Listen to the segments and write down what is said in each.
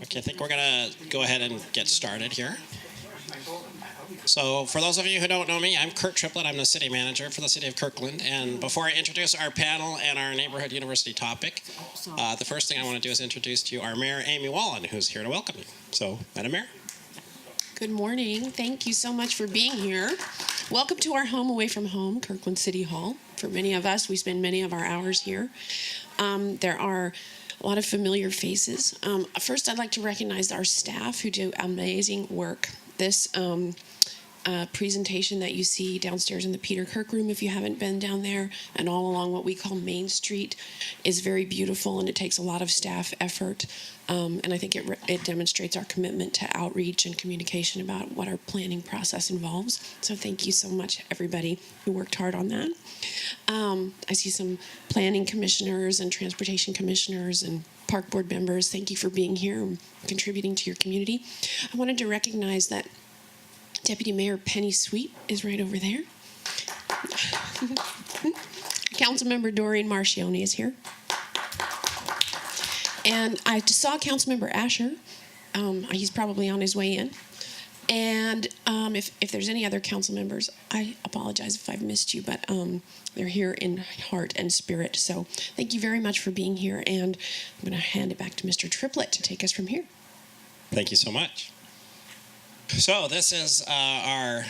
Okay, I think we're going to go ahead and get started here. So, for those of you who don't know me, I'm Kurt Triplett. I'm the city manager for the City of Kirkland. And before I introduce our panel and our neighborhood university topic, the first thing I want to do is introduce to you our mayor, Amy Wallen, who's here to welcome you. So, Madam Mayor. Good morning. Thank you so much for being here. Welcome to our home away from home, Kirkland City Hall. For many of us, we spend many of our hours here. There are a lot of familiar faces. First, I'd like to recognize our staff who do amazing work. This presentation that you see downstairs in the Peter Kirk room, if you haven't been down there, and all along what we call Main Street, is very beautiful, and it takes a lot of staff effort. And I think it demonstrates our commitment to outreach and communication about what our planning process involves. So thank you so much, everybody who worked hard on that. I see some planning commissioners and transportation commissioners and park board members. Thank you for being here and contributing to your community. I wanted to recognize that Deputy Mayor Penny Sweet is right over there. Councilmember Doreen Marchione is here. And I saw Councilmember Asher. He's probably on his way in. And if there's any other council members, I apologize if I've missed you, but they're here in heart and spirit. So thank you very much for being here. And I'm going to hand it back to Mr. Triplett to take us from here. Thank you so much. So this is our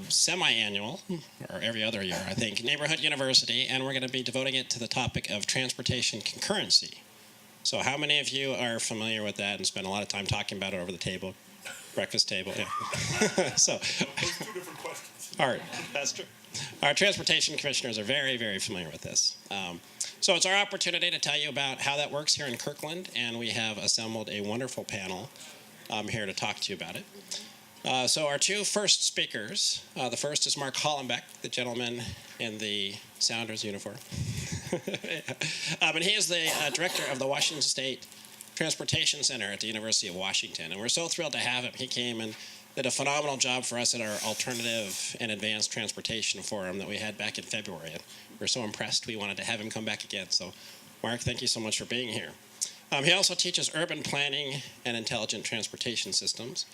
semi-annual, or every other year, I think, Neighborhood University, and we're going to be devoting it to the topic of transportation concurrency. So how many of you are familiar with that and spend a lot of time talking about it over the table, breakfast table? Yeah. So, those are two different questions. All right, that's true. Our transportation commissioners are very, very familiar with this. So it's our opportunity to tell you about how that works here in Kirkland, and we have assembled a wonderful panel here to talk to you about it. So our two first speakers, the first is Mark Hallenbeck, the gentleman in the Sounders uniform. And he is the director of the Washington State Transportation Center at the University of Washington. And we're so thrilled to have him. He came and did a phenomenal job for us at our Alternative and Advanced Transportation Forum that we had back in February. And we're so impressed we wanted to have him come back again. So, Mark, thank you so much for being here. He also teaches urban planning and intelligent transportation systems.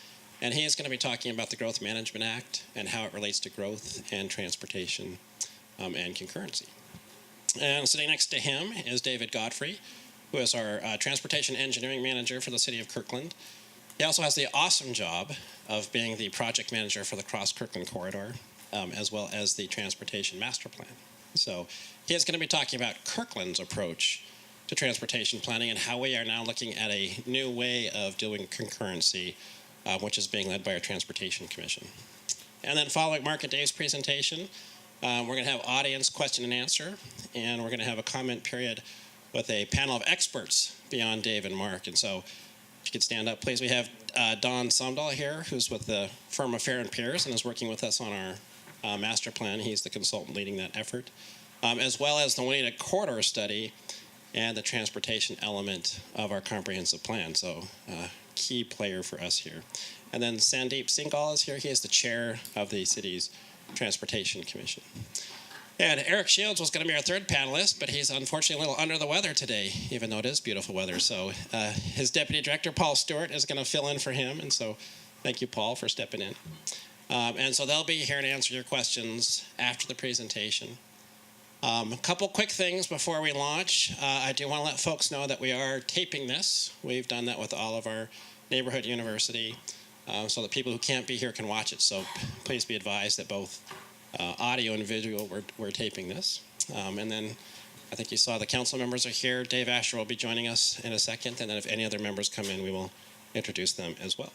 And he is going to be talking about the Growth Management Act and how it relates to growth and transportation and concurrency. And sitting next to him is David Godfrey, who is our Transportation Engineering Manager for the City of Kirkland. He also has the awesome job of being the project manager for the Cross Kirkland Corridor, as well as the Transportation Master Plan. So he is going to be talking about Kirkland's approach to transportation planning and how we are now looking at a new way of doing concurrency, which is being led by our Transportation Commission. And then following Mark and Dave's presentation, we're going to have audience question and answer, and we're going to have a comment period with a panel of experts beyond Dave and Mark. And so if you could stand up, please. We have Don Samdahl here, who's with the firm of Fehr and and is working with us on our master plan. He's the consultant leading that effort, as well as the Juanita Corridor study and the transportation element of our comprehensive plan. So key player for us here. And then Sandeep Singhai is here. He is the chair of the city's Transportation Commission. And Eric Shields was going to be our third panelist, but he's unfortunately a little under the weather today, even though it is beautiful weather. So his deputy director, Paul Stewart, is going to fill in for him. And so thank you, Paul, for stepping in. And so they'll be here to answer your questions after the presentation. A couple quick things before we launch. I do want to let folks know that we are taping this. We've done that with all of our neighborhood university, so that people who can't be here can watch it. So please be advised that both audio and visual, we're taping this. And then I think you saw the council members are here. Dave Asher will be joining us in a second. And then if any other members come in, we will introduce them as well.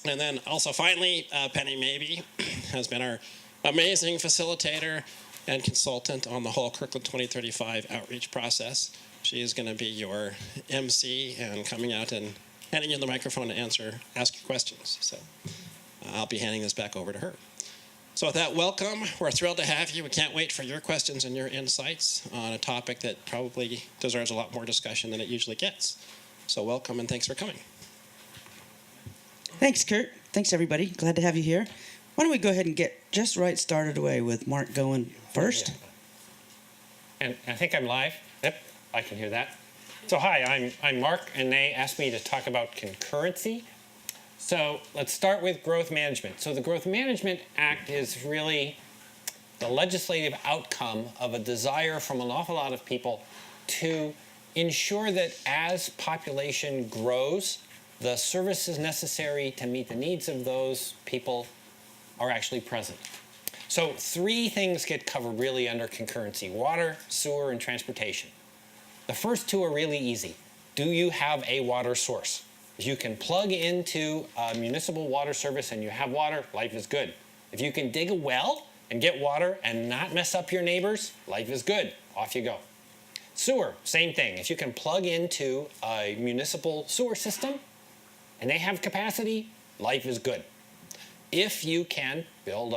And then also finally, Penny Mabey has been our amazing facilitator and consultant on the whole Kirkland 2035 outreach process. She is going to be your MC and coming out and handing you the microphone to ask your questions. So I'll be handing this back over to her. So with that, welcome. We're thrilled to have you. We can't wait for your questions and your insights on a topic that probably deserves a lot more discussion than it usually gets. So welcome and thanks for coming. Thanks, Kurt. Thanks, everybody. Glad to have you here. Why don't we go ahead and get just right started away with Mark going first. And I think I'm live. Yep, I can hear that. So hi, I'm Mark, and they asked me to talk about concurrency. So let's start with growth management. So the Growth Management Act is really the legislative outcome of a desire from an awful lot of people to ensure that as population grows, the services necessary to meet the needs of those people are actually present. So 3 things get covered really under concurrency: water, sewer, and transportation. The first 2 are really easy. Do you have a water source? If you can plug into a municipal water service and you have water, life is good. If you can dig a well and get water and not mess up your neighbors, life is good. Off you go. Sewer, same thing. If you can plug into a municipal sewer system and they have capacity, life is good. If you can build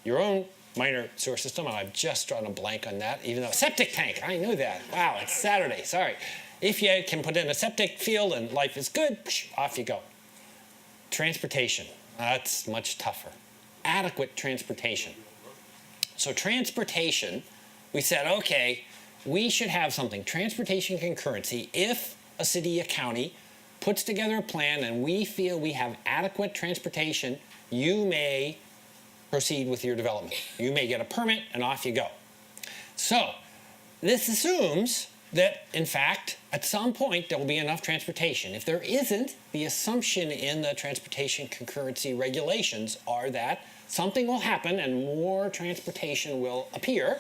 your own minor sewer system, and I've just drawn a blank on that, even though septic tank, I knew that. Wow, it's Saturday, sorry. If you can put in a septic field and life is good, off you go. Transportation, that's much tougher. Adequate transportation. So transportation, we said, okay, we should have something, transportation concurrency. If a city, a county, puts together a plan and we feel we have adequate transportation, you may proceed with your development. You may get a permit and off you go. So this assumes that, in fact, at some point there will be enough transportation. If there isn't, the assumption in the transportation concurrency regulations are that something will happen and more transportation will appear,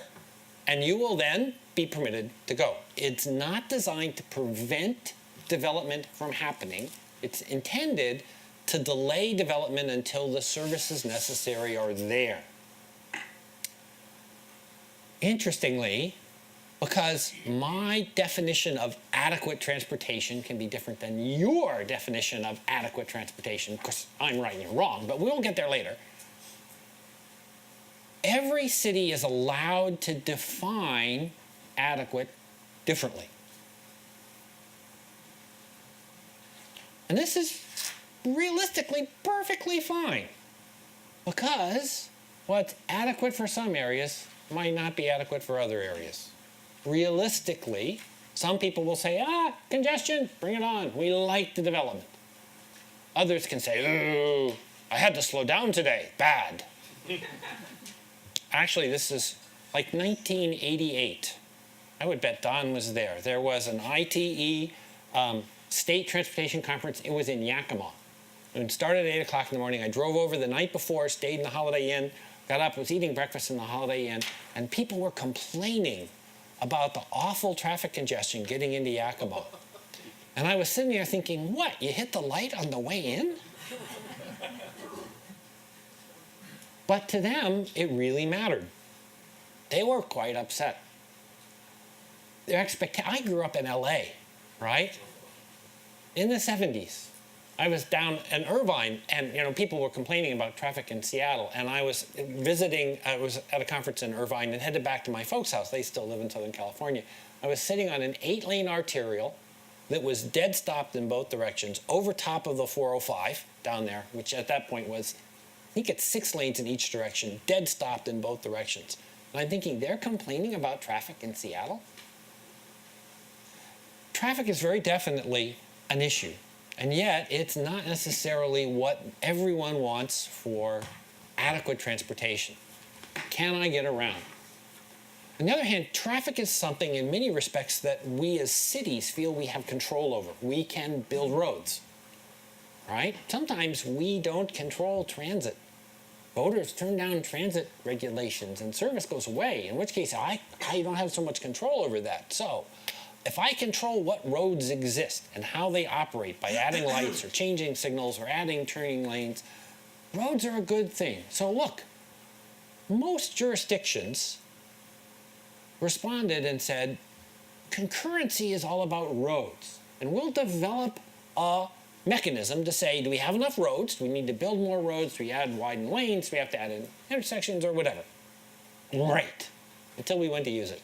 and you will then be permitted to go. It's not designed to prevent development from happening. It's intended to delay development until the services necessary are there. Interestingly, because my definition of adequate transportation can be different than your definition of adequate transportation, because I'm right and you're wrong, but we'll get there later. Every city is allowed to define adequate differently. And this is realistically perfectly fine, because what's adequate for some areas might not be adequate for other areas. Realistically, some people will say, congestion, bring it on. We like the development. Others can say, oh, I had to slow down today, bad. Actually, this is like 1988. I would bet Don was there. There was an ITE state transportation conference. It was in Yakima. It started at 8 o'clock in the morning. I drove over the night before, stayed in the Holiday Inn, got up, was eating breakfast in the Holiday Inn, and people were complaining about the awful traffic congestion getting into Yakima. And I was sitting there thinking, what, you hit the light on the way in? But to them, it really mattered. They were quite upset. I grew up in LA, right? In the 70s. I was down in Irvine, and people were complaining about traffic in Seattle, and I was at a conference in Irvine and headed back to my folks' house. They still live in Southern California. I was sitting on an 8-lane arterial that was dead stopped in both directions, over top of the 405 down there, which at that point was, I think it's 6 lanes in each direction, dead stopped in both directions. And I'm thinking, they're complaining about traffic in Seattle? Traffic is very definitely an issue. And yet, it's not necessarily what everyone wants for adequate transportation. Can I get around? On the other hand, traffic is something in many respects that we as cities feel we have control over. We can build roads, right? Sometimes we don't control transit. Voters turn down transit regulations and service goes away, in which case I don't have so much control over that. So, if I control what roads exist and how they operate by adding lights or changing signals or adding turning lanes, roads are a good thing. So look, most jurisdictions responded and said, concurrency is all about roads. And we'll develop a mechanism to say, do we have enough roads? Do we need to build more roads? Do we add widened lanes? Do we have to add in intersections or whatever? Great. Until we went to use it.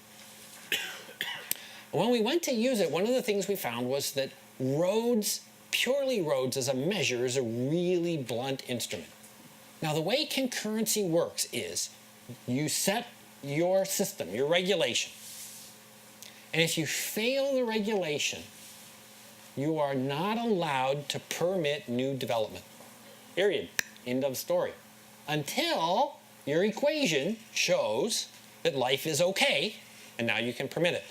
When we went to use it, one of the things we found was that roads, purely roads as a measure, is a really blunt instrument. Now, the way concurrency works is you set your system, your regulation, And if you fail the regulation, you are not allowed to permit new development. Period. End of story. Until your equation shows that life is okay, and now you can permit it.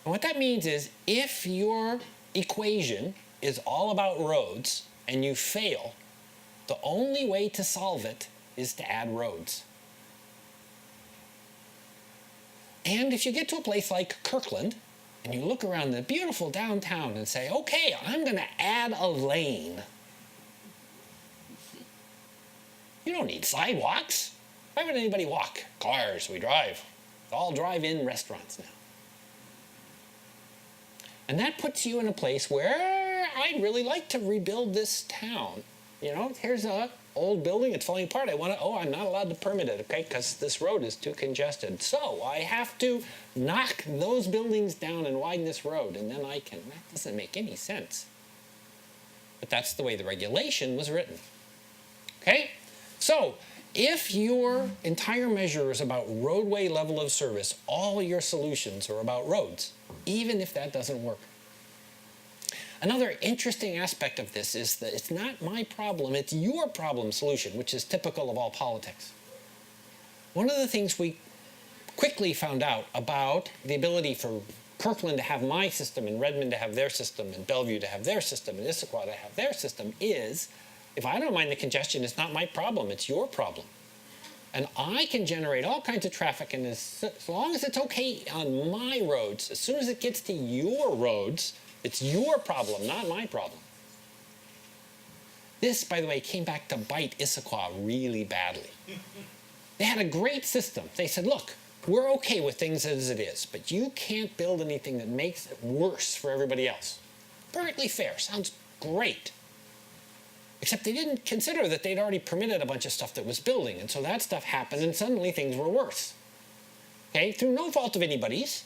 And what that means is if your equation is all about roads and you fail, the only way to solve it is to add roads. And if you get to a place like Kirkland and you look around the beautiful downtown and say, okay, I'm going to add a lane. You don't need sidewalks. Why would anybody walk? Cars, we drive. It's all drive-in restaurants now. And that puts you in a place where I'd really like to rebuild this town. You know, here's a old building, it's falling apart. I'm not allowed to permit it, okay, because this road is too congested. So I have to knock those buildings down and widen this road, and then I can. That doesn't make any sense. But that's the way the regulation was written. Okay? So if your entire measure is about roadway level of service, all your solutions are about roads, even if that doesn't work. Another interesting aspect of this is that it's not my problem, it's your problem solution, which is typical of all politics. One of the things we quickly found out about the ability for Kirkland to have my system and Redmond to have their system and Bellevue to have their system and Issaquah to have their system is, if I don't mind the congestion, it's not my problem, it's your problem. And I can generate all kinds of traffic, and as long as it's okay on my roads, as soon as it gets to your roads, it's your problem, not my problem. This, by the way, came back to bite Issaquah really badly. They had a great system. They said, look, we're okay with things as it is, but you can't build anything that makes it worse for everybody else. Perfectly fair, sounds great. Except they didn't consider that they'd already permitted a bunch of stuff that was building, and so that stuff happened, and suddenly things were worse. Okay, through no fault of anybody's.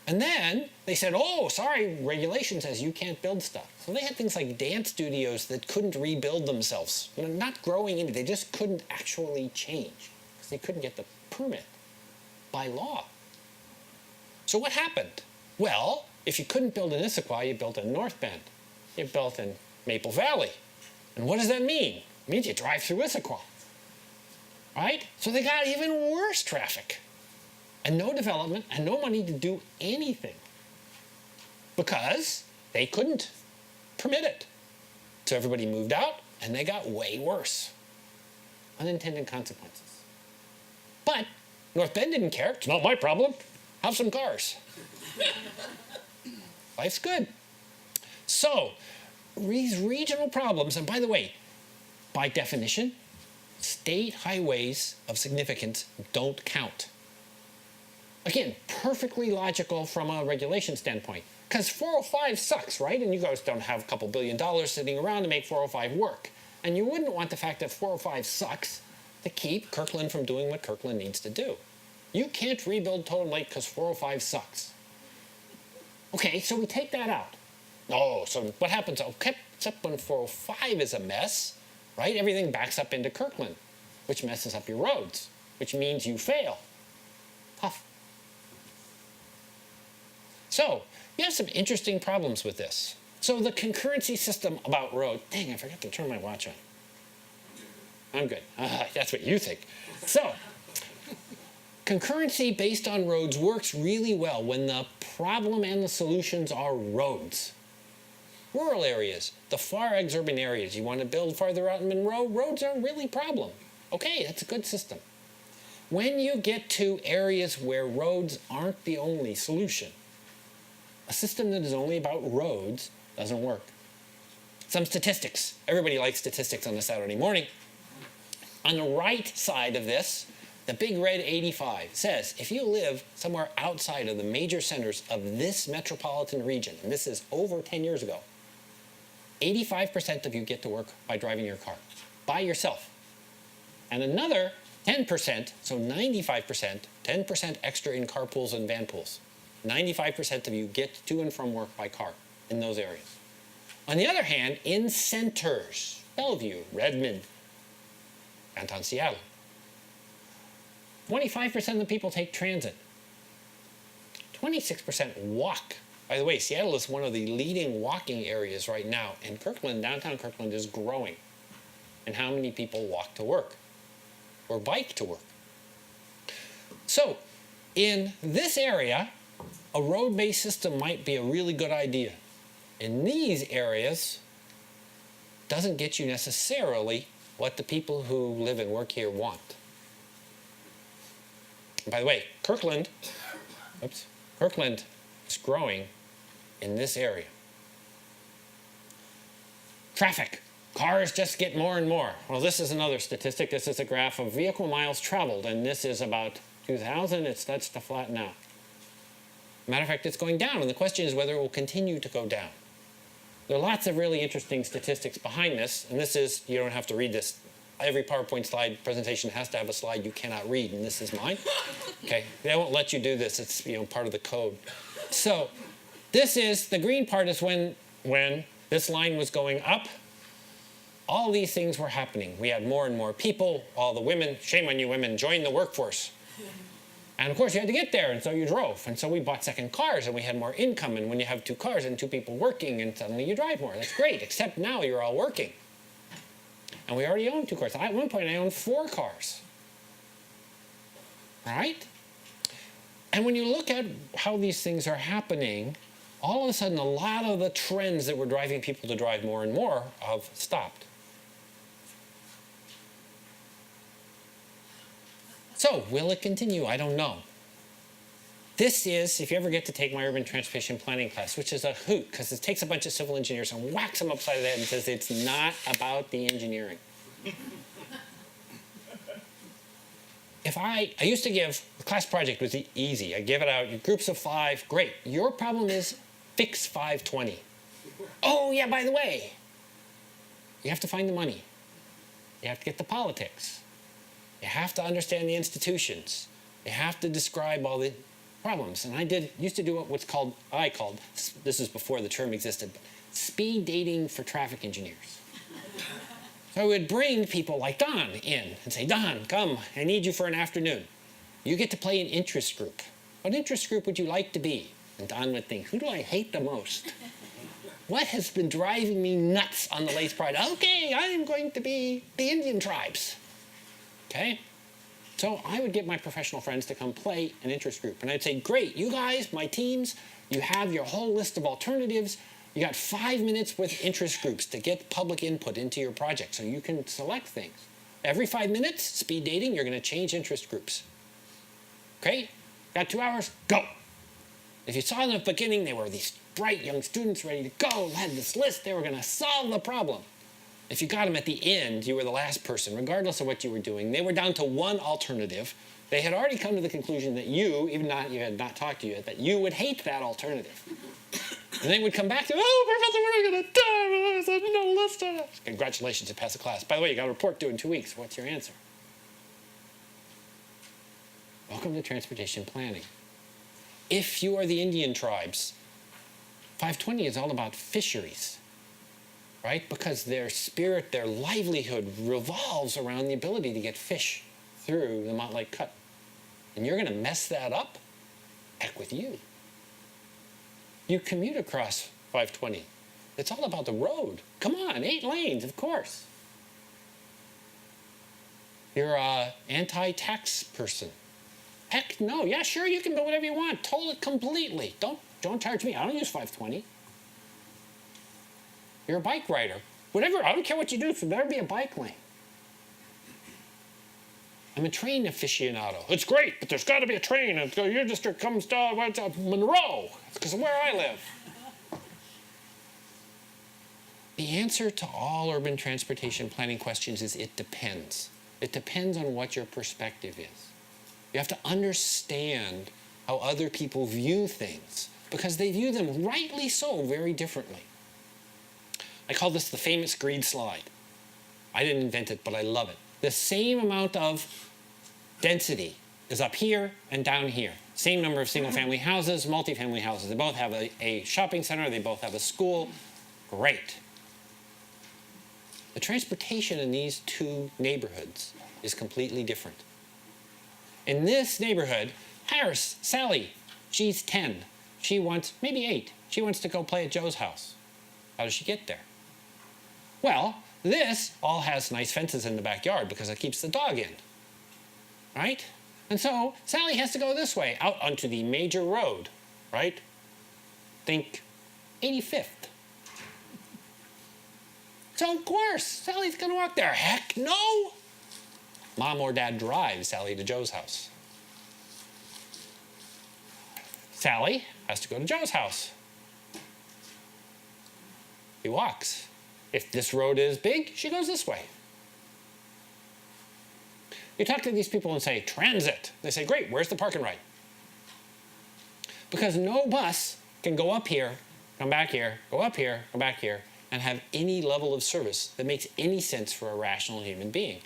And then they said, oh, sorry, regulation says you can't build stuff. So they had things like dance studios that couldn't rebuild themselves. You know, not growing into, they just couldn't actually change because they couldn't get the permit by law. So what happened? Well, if you couldn't build in Issaquah, you built in North Bend. You built in Maple Valley. And what does that mean? It means you drive through Issaquah. Right? So they got even worse traffic. And no development, and no money to do anything. Because they couldn't permit it. So everybody moved out, and they got way worse. Unintended consequences. But North Bend didn't care. It's not my problem. Have some cars. Life's good. So, these regional problems, and by the way, by definition, state highways of significance don't count. Again, perfectly logical from a regulation standpoint. Because 405 sucks, right? And you guys don't have a couple $1 billion sitting around to make 405 work. And you wouldn't want the fact that 405 sucks to keep Kirkland from doing what Kirkland needs to do. You can't rebuild Totem Lake because 405 sucks. Okay, so we take that out. Oh, so what happens? Okay, except when 405 is a mess, right? Everything backs up into Kirkland, which messes up your roads, which means you fail. Tough. So, you have some interesting problems with this. So the concurrency system about road, dang, I forgot to turn my watch on. I'm good. That's what you think. So, concurrency based on roads works really well when the problem and the solutions are roads. Rural areas, the far exurban areas, you want to build farther out in Monroe, roads are really a problem. Okay, that's a good system. When you get to areas where roads aren't the only solution, a system that is only about roads doesn't work. Some statistics. Everybody likes statistics on a Saturday morning. On the right side of this, the big red 85 says if you live somewhere outside of the major centers of this metropolitan region, and this is over 10 years ago, 85% of you get to work by driving your car, by yourself. And another 10%, so 95%, 10% extra in carpools and van pools. 95% of you get to and from work by car in those areas. On the other hand, in centers, Bellevue, Redmond, downtown Seattle, 25% of the people take transit. 26% walk. By the way, Seattle is one of the leading walking areas right now, and Kirkland, downtown Kirkland, is growing. And how many people walk to work or bike to work? So, in this area, a road-based system might be a really good idea. In these areas, doesn't get you necessarily what the people who live and work here want. And by the way, Kirkland is growing in this area. Traffic. Cars just get more and more. Well, this is another statistic. This is a graph of vehicle miles traveled, and this is about 2000. It starts to flatten out. Matter of fact, it's going down, and the question is whether it will continue to go down. There are lots of really interesting statistics behind this, and this is, you don't have to read this. Every PowerPoint slide presentation has to have a slide you cannot read, and this is mine. Okay, they won't let you do this. It's part of the code. So this is, the green part is when this line was going up, all these things were happening. We had more and more people. All the women, shame on you women, joined the workforce. And of course you had to get there, and so you drove. And so we bought second cars, and we had more income. And when you have 2 cars and 2 people working, and suddenly you drive more. That's great, except now you're all working. And we already own 2 cars. At one point I owned 4 cars. All right? And when you look at how these things are happening, all of a sudden a lot of the trends that were driving people to drive more and more have stopped. So, will it continue? I don't know. This is, if you ever get to take my urban transportation planning class, which is a hoot, because it takes a bunch of civil engineers and whacks them upside the head and says it's not about the engineering. I used to give, the class project was easy. I give it out, groups of 5, great. Your problem is fix 520. Oh yeah, by the way, you have to find the money. You have to get the politics. You have to understand the institutions. You have to describe all the problems. And I used to do what's called, this is before the term existed, speed dating for traffic engineers. So I would bring people like Don in and say, Don, come, I need you for an afternoon. You get to play an interest group. What interest group would you like to be? And Don would think, who do I hate the most? What has been driving me nuts on the Lace Pride? Okay, I am going to be the Indian tribes. Okay? So I would get my professional friends to come play an interest group. And I'd say, great, you guys, my teams, you have your whole list of alternatives. You got 5 minutes with interest groups to get public input into your project so you can select things. Every 5 minutes, speed dating, you're going to change interest groups. Okay? Got 2 hours? Go! If you saw them at the beginning, they were these bright young students ready to go, had this list, they were going to solve the problem. If you got them at the end, you were the last person, regardless of what you were doing. They were down to one alternative. They had already come to the conclusion that you, even though you had not talked to you yet, that you would hate that alternative. And they would come back to, oh, Professor, we're going to die. There's no list on it. Congratulations, you passed the class. By the way, you got a report due in 2 weeks. What's your answer? Welcome to transportation planning. If you are the Indian tribes, 520 is all about fisheries, right? Because their spirit, their livelihood revolves around the ability to get fish through the Montlake Cut. And you're going to mess that up? Heck with you. You commute across 520. It's all about the road. Come on, 8 lanes, of course. You're an anti-tax person. Heck no. Yeah, sure, you can do whatever you want. Toll it completely. Don't charge me. I don't use 520. You're a bike rider. Whatever, I don't care what you do, so there better be a bike lane. I'm a train aficionado. It's great, but there's got to be a train. Your district comes to Monroe. It's because of where I live. The answer to all urban transportation planning questions is it depends. It depends on what your perspective is. You have to understand how other people view things because they view them, rightly so, very differently. I call this the famous greed slide. I didn't invent it, but I love it. The same amount of density is up here and down here. Same number of single-family houses, multifamily houses. They both have a shopping center. They both have a school. Great. The transportation in these 2 neighborhoods is completely different. In this neighborhood, Harris, Sally, She's 10. She wants, maybe 8. She wants to go play at Joe's house. How does she get there? Well, this all has nice fences in the backyard because it keeps the dog in, right? And so Sally has to go this way, out onto the major road, right? Think 85th. So of course, Sally's gonna walk there. Heck no! Mom or Dad drives Sally to Joe's house. Sally has to go to Joe's house. He walks. If this road is big, she goes this way. You talk to these people and say, transit. They say, great, where's the parking right? Because no bus can go up here, come back here, go up here, come back here, and have any level of service that makes any sense for a rational human being.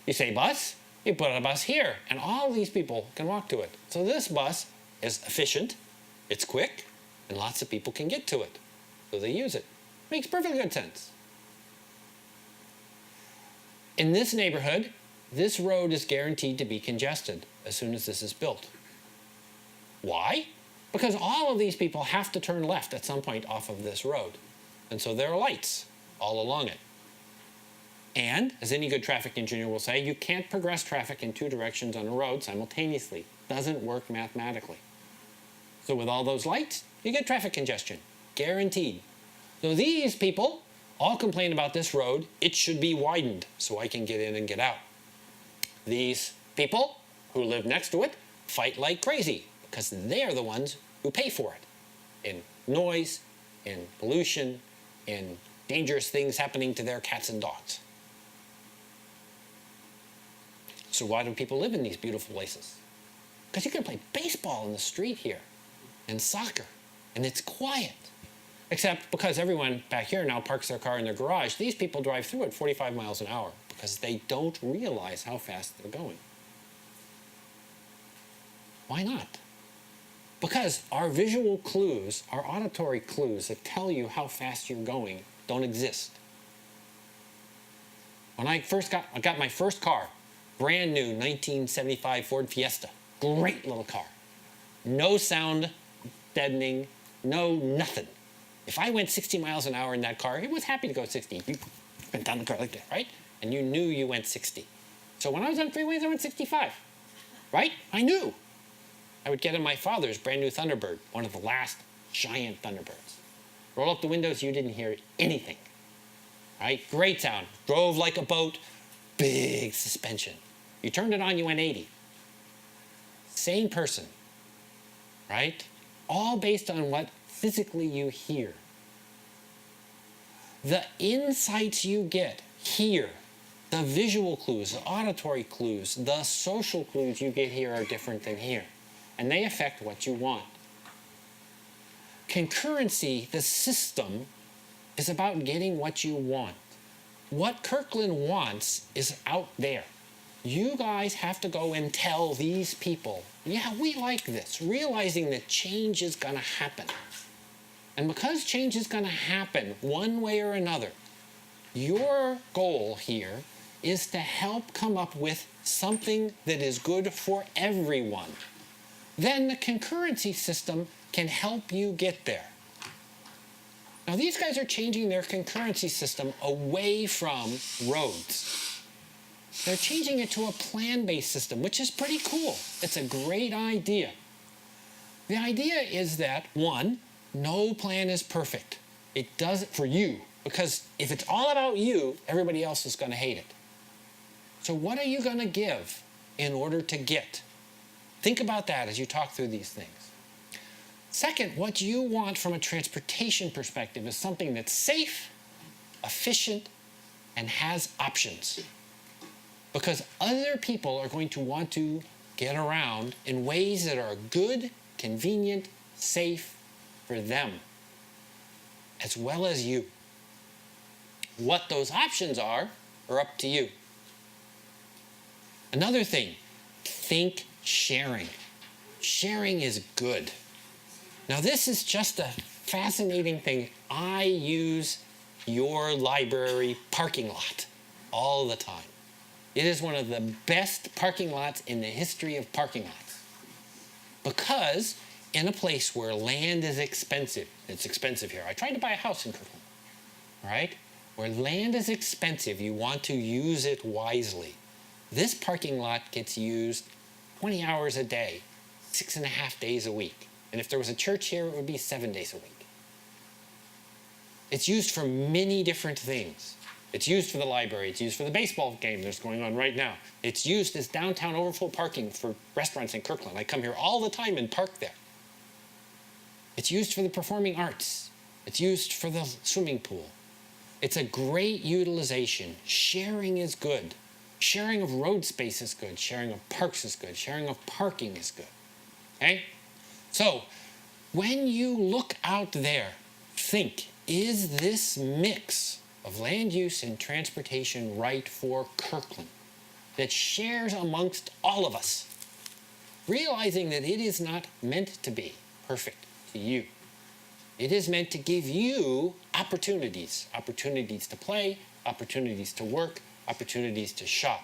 You say bus, you put a bus here, and all these people can walk to it. So this bus is efficient, it's quick, and lots of people can get to it. So they use it. Makes perfectly good sense. In this neighborhood, this road is guaranteed to be congested as soon as this is built. Why? Because all of these people have to turn left at some point off of this road. And so there are lights all along it. And, as any good traffic engineer will say, you can't progress traffic in 2 directions on a road simultaneously. Doesn't work mathematically. So with all those lights, you get traffic congestion. Guaranteed. So these people all complain about this road. It should be widened so I can get in and get out. These people who live next to it fight like crazy because they're the ones who pay for it in noise, in pollution, in dangerous things happening to their cats and dogs. So why do people live in these beautiful places? Because you can play baseball in the street here and soccer, and it's quiet. Except because everyone back here now parks their car in their garage, these people drive through at 45 miles an hour because they don't realize how fast they're going. Why not? Because our visual clues, our auditory clues that tell you how fast you're going don't exist. When I got my first car, brand new 1975 Ford Fiesta, great little car. No sound deadening, no nothing. If I went 60 miles an hour in that car, it was happy to go 60. You went down the car like that, right? And you knew you went 60. So when I was on freeways, I went 65, right? I knew. I would get in my father's brand new Thunderbird, one of the last giant Thunderbirds. Roll up the windows, you didn't hear anything, right? Great sound. Drove like a boat, big suspension. You turned it on, you went 80. Same person, right? All based on what physically you hear. The insights you get here, the visual clues, the auditory clues, the social clues you get here are different than here. And they affect what you want. Concurrency, the system, is about getting what you want. What Kirkland wants is out there. You guys have to go and tell these people, yeah, we like this, realizing that change is going to happen. And because change is going to happen one way or another, your goal here is to help come up with something that is good for everyone. Then the concurrency system can help you get there. Now these guys are changing their concurrency system away from roads. They're changing it to a plan-based system, which is pretty cool. It's a great idea. The idea is that, one, no plan is perfect. It does it for you, because if it's all about you, everybody else is going to hate it. So what are you going to give in order to get? Think about that as you talk through these things. Second, what you want from a transportation perspective is something that's safe, efficient, and has options. Because other people are going to want to get around in ways that are good, convenient, safe for them, as well as you. What those options are up to you. Another thing, think sharing. Sharing is good. Now this is just a fascinating thing. I use your library parking lot all the time. It is one of the best parking lots in the history of parking lots. Because in a place where land is expensive, it's expensive here. I tried to buy a house in Kirkland, all right? Where land is expensive, you want to use it wisely. This parking lot gets used 20 hours a day, 6.5 days a week. And if there was a church here, it would be 7 days a week. It's used for many different things. It's used for the library. It's used for the baseball game that's going on right now. It's used as downtown overflow parking for restaurants in Kirkland. I come here all the time and park there. It's used for the performing arts. It's used for the swimming pool. It's a great utilization. Sharing is good. Sharing of road space is good. Sharing of parks is good. Sharing of parking is good. Okay? So, when you look out there, think, is this mix of land use and transportation right for Kirkland that shares amongst all of us? Realizing that it is not meant to be perfect to you. It is meant to give you opportunities. Opportunities to play, opportunities to work, opportunities to shop,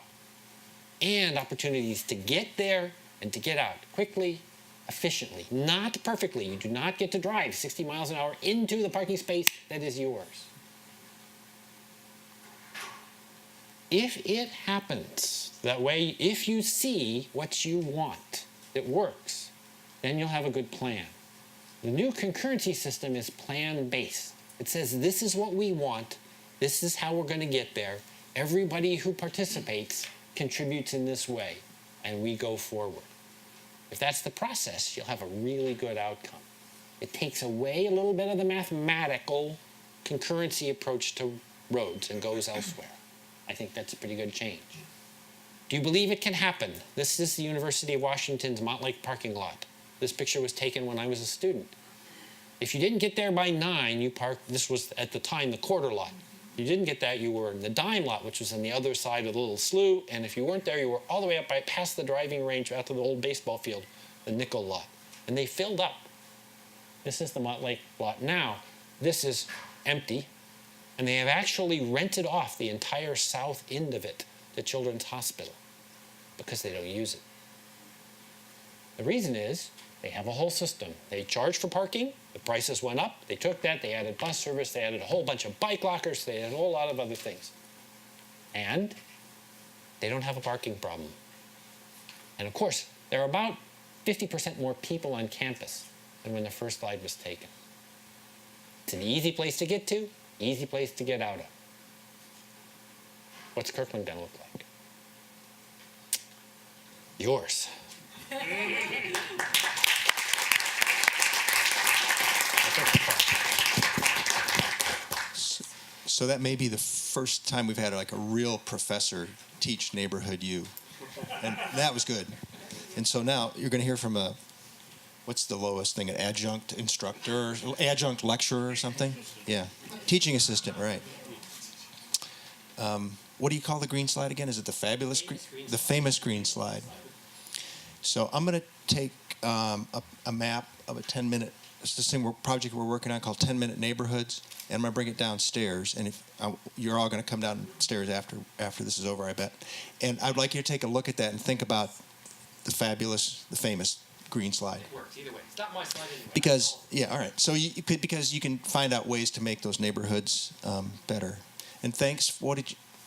and opportunities to get there and to get out quickly, efficiently, not perfectly. You do not get to drive 60 miles an hour into the parking space that is yours. If it happens that way, if you see what you want that works, then you'll have a good plan. The new concurrency system is plan-based. It says this is what we want, this is how we're going to get there. Everybody who participates contributes in this way, and we go forward. If that's the process, you'll have a really good outcome. It takes away a little bit of the mathematical concurrency approach to roads and goes elsewhere. I think that's a pretty good change. Do you believe it can happen? This is the University of Washington's Montlake parking lot. This picture was taken when I was a student. If you didn't get there by 9, you parked, this was at the time the quarter lot. If you didn't get that, you were in the dime lot, which was on the other side of the little slough, and if you weren't there, you were all the way up past the driving range out to the old baseball field, the nickel lot. And they filled up. This is the Montlake lot now. This is empty, and they have actually rented off the entire south end of it to Children's Hospital because they don't use it. The reason is they have a whole system. They charge for parking. The prices went up. They took that. They added bus service. They added a whole bunch of bike lockers. They added a whole lot of other things. And they don't have a parking problem. And of course, there are about 50% more people on campus than when the first slide was taken. It's an easy place to get to, easy place to get out of. What's Kirkland going to look like? Yours. So that may be the first time we've had like a real professor teach neighborhood U, and that was good. And so now you're going to hear from what's the lowest thing, an adjunct instructor, adjunct lecturer or something? Yeah, teaching assistant, right. What do you call the green slide again? Is it the famous green slide? So I'm going to take a map of a 10-minute, it's this project we're working on called 10-Minute Neighborhoods, and I'm going to bring it downstairs, and you're all going to come downstairs after this is over, I bet. And I'd like you to take a look at that and think about the famous green slide. It works either way. It's not my slide anyway. Because, yeah, all right. So because you can find out ways to make those neighborhoods better. And thanks.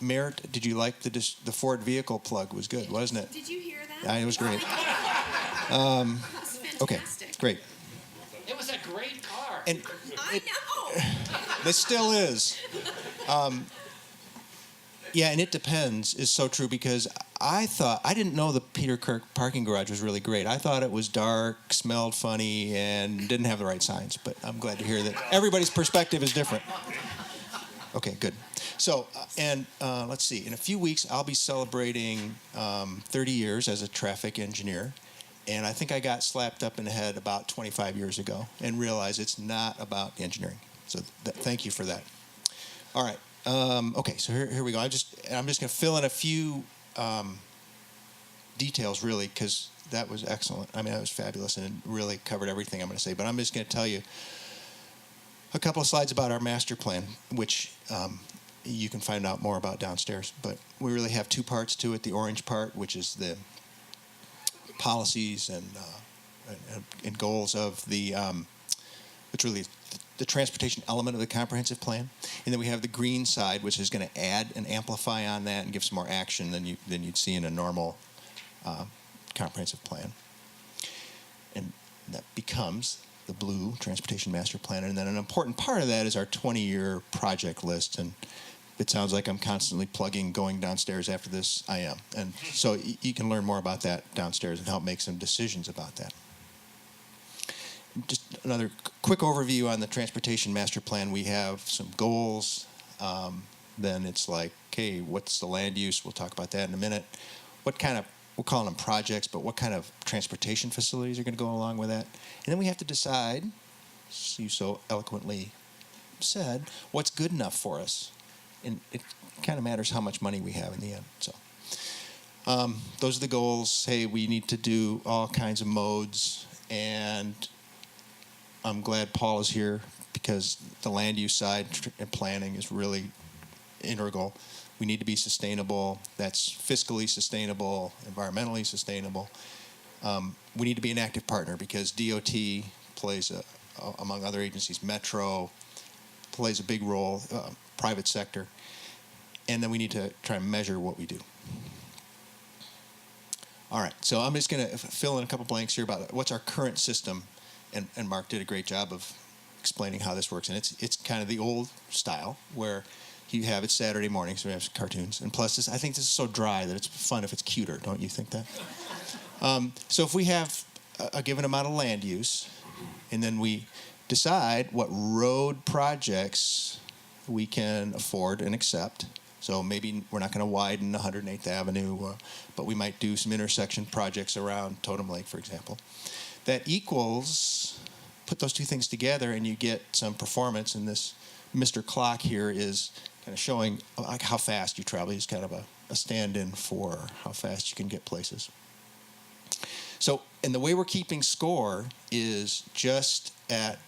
Merritt, did you like the Ford vehicle plug? Was good, wasn't it? Did you hear that? It was great. Okay, great. It was a great car. And I know. it still is. Yeah, and it depends is so true because I didn't know the Peter Kirk parking garage was really great. I thought it was dark, smelled funny, and didn't have the right signs. But I'm glad to hear that everybody's perspective is different. Okay, good. So, let's see. In a few weeks, I'll be celebrating 30 years as a traffic engineer. And I think I got slapped up in the head about 25 years ago and realized it's not about engineering. So thank you for that. All right. Okay, so here we go. I'm just going to fill in a few details, really, because that was excellent. I mean, that was fabulous and it really covered everything I'm going to say. But I'm just going to tell you a couple of slides about our master plan, which you can find out more about downstairs. But we really have two parts to it. The orange part, which is the policies and and goals of the which really is the transportation element of the comprehensive plan, and then we have the green side, which is going to add and amplify on that and give some more action than you'd see in a normal comprehensive plan, and that becomes the blue transportation master plan. And then an important part of that is our 20-year project list. And it sounds like I'm constantly plugging going downstairs after this. I am. And so you can learn more about that downstairs and help make some decisions about that. Just another quick overview on the transportation master plan. We have some goals. Then it's like, okay, what's the land use? We'll talk about that in a minute. What kind of, we're calling them projects, but what kind of transportation facilities are going to go along with that? And then we have to decide, as you so eloquently said, what's good enough for us. And it kind of matters how much money we have in the end. So those are the goals. Hey, we need to do all kinds of modes, and I'm glad Paul is here because the land use side and planning is really integral. We need to be sustainable. That's fiscally sustainable, environmentally sustainable. We need to be an active partner because DOT plays, among other agencies, Metro plays a big role, private sector. And then we need to try and measure what we do. All right, so I'm just going to fill in a couple blanks here about what's our current system. And Mark did a great job of explaining how this works. And it's kind of the old style where you have it Saturday morning, so we have cartoons. And plus, I think this is so dry that it's fun if it's cuter. Don't you think that? So if we have a given amount of land use, and then we decide what road projects we can afford and accept. So maybe we're not going to widen 108th Avenue, but we might do some intersection projects around Totem Lake, for example. That equals, put those two things together and you get some performance. And this Mr. Clock here is kind of showing like how fast you travel. He's kind of a stand-in for how fast you can get places. So, and the way we're keeping score is just at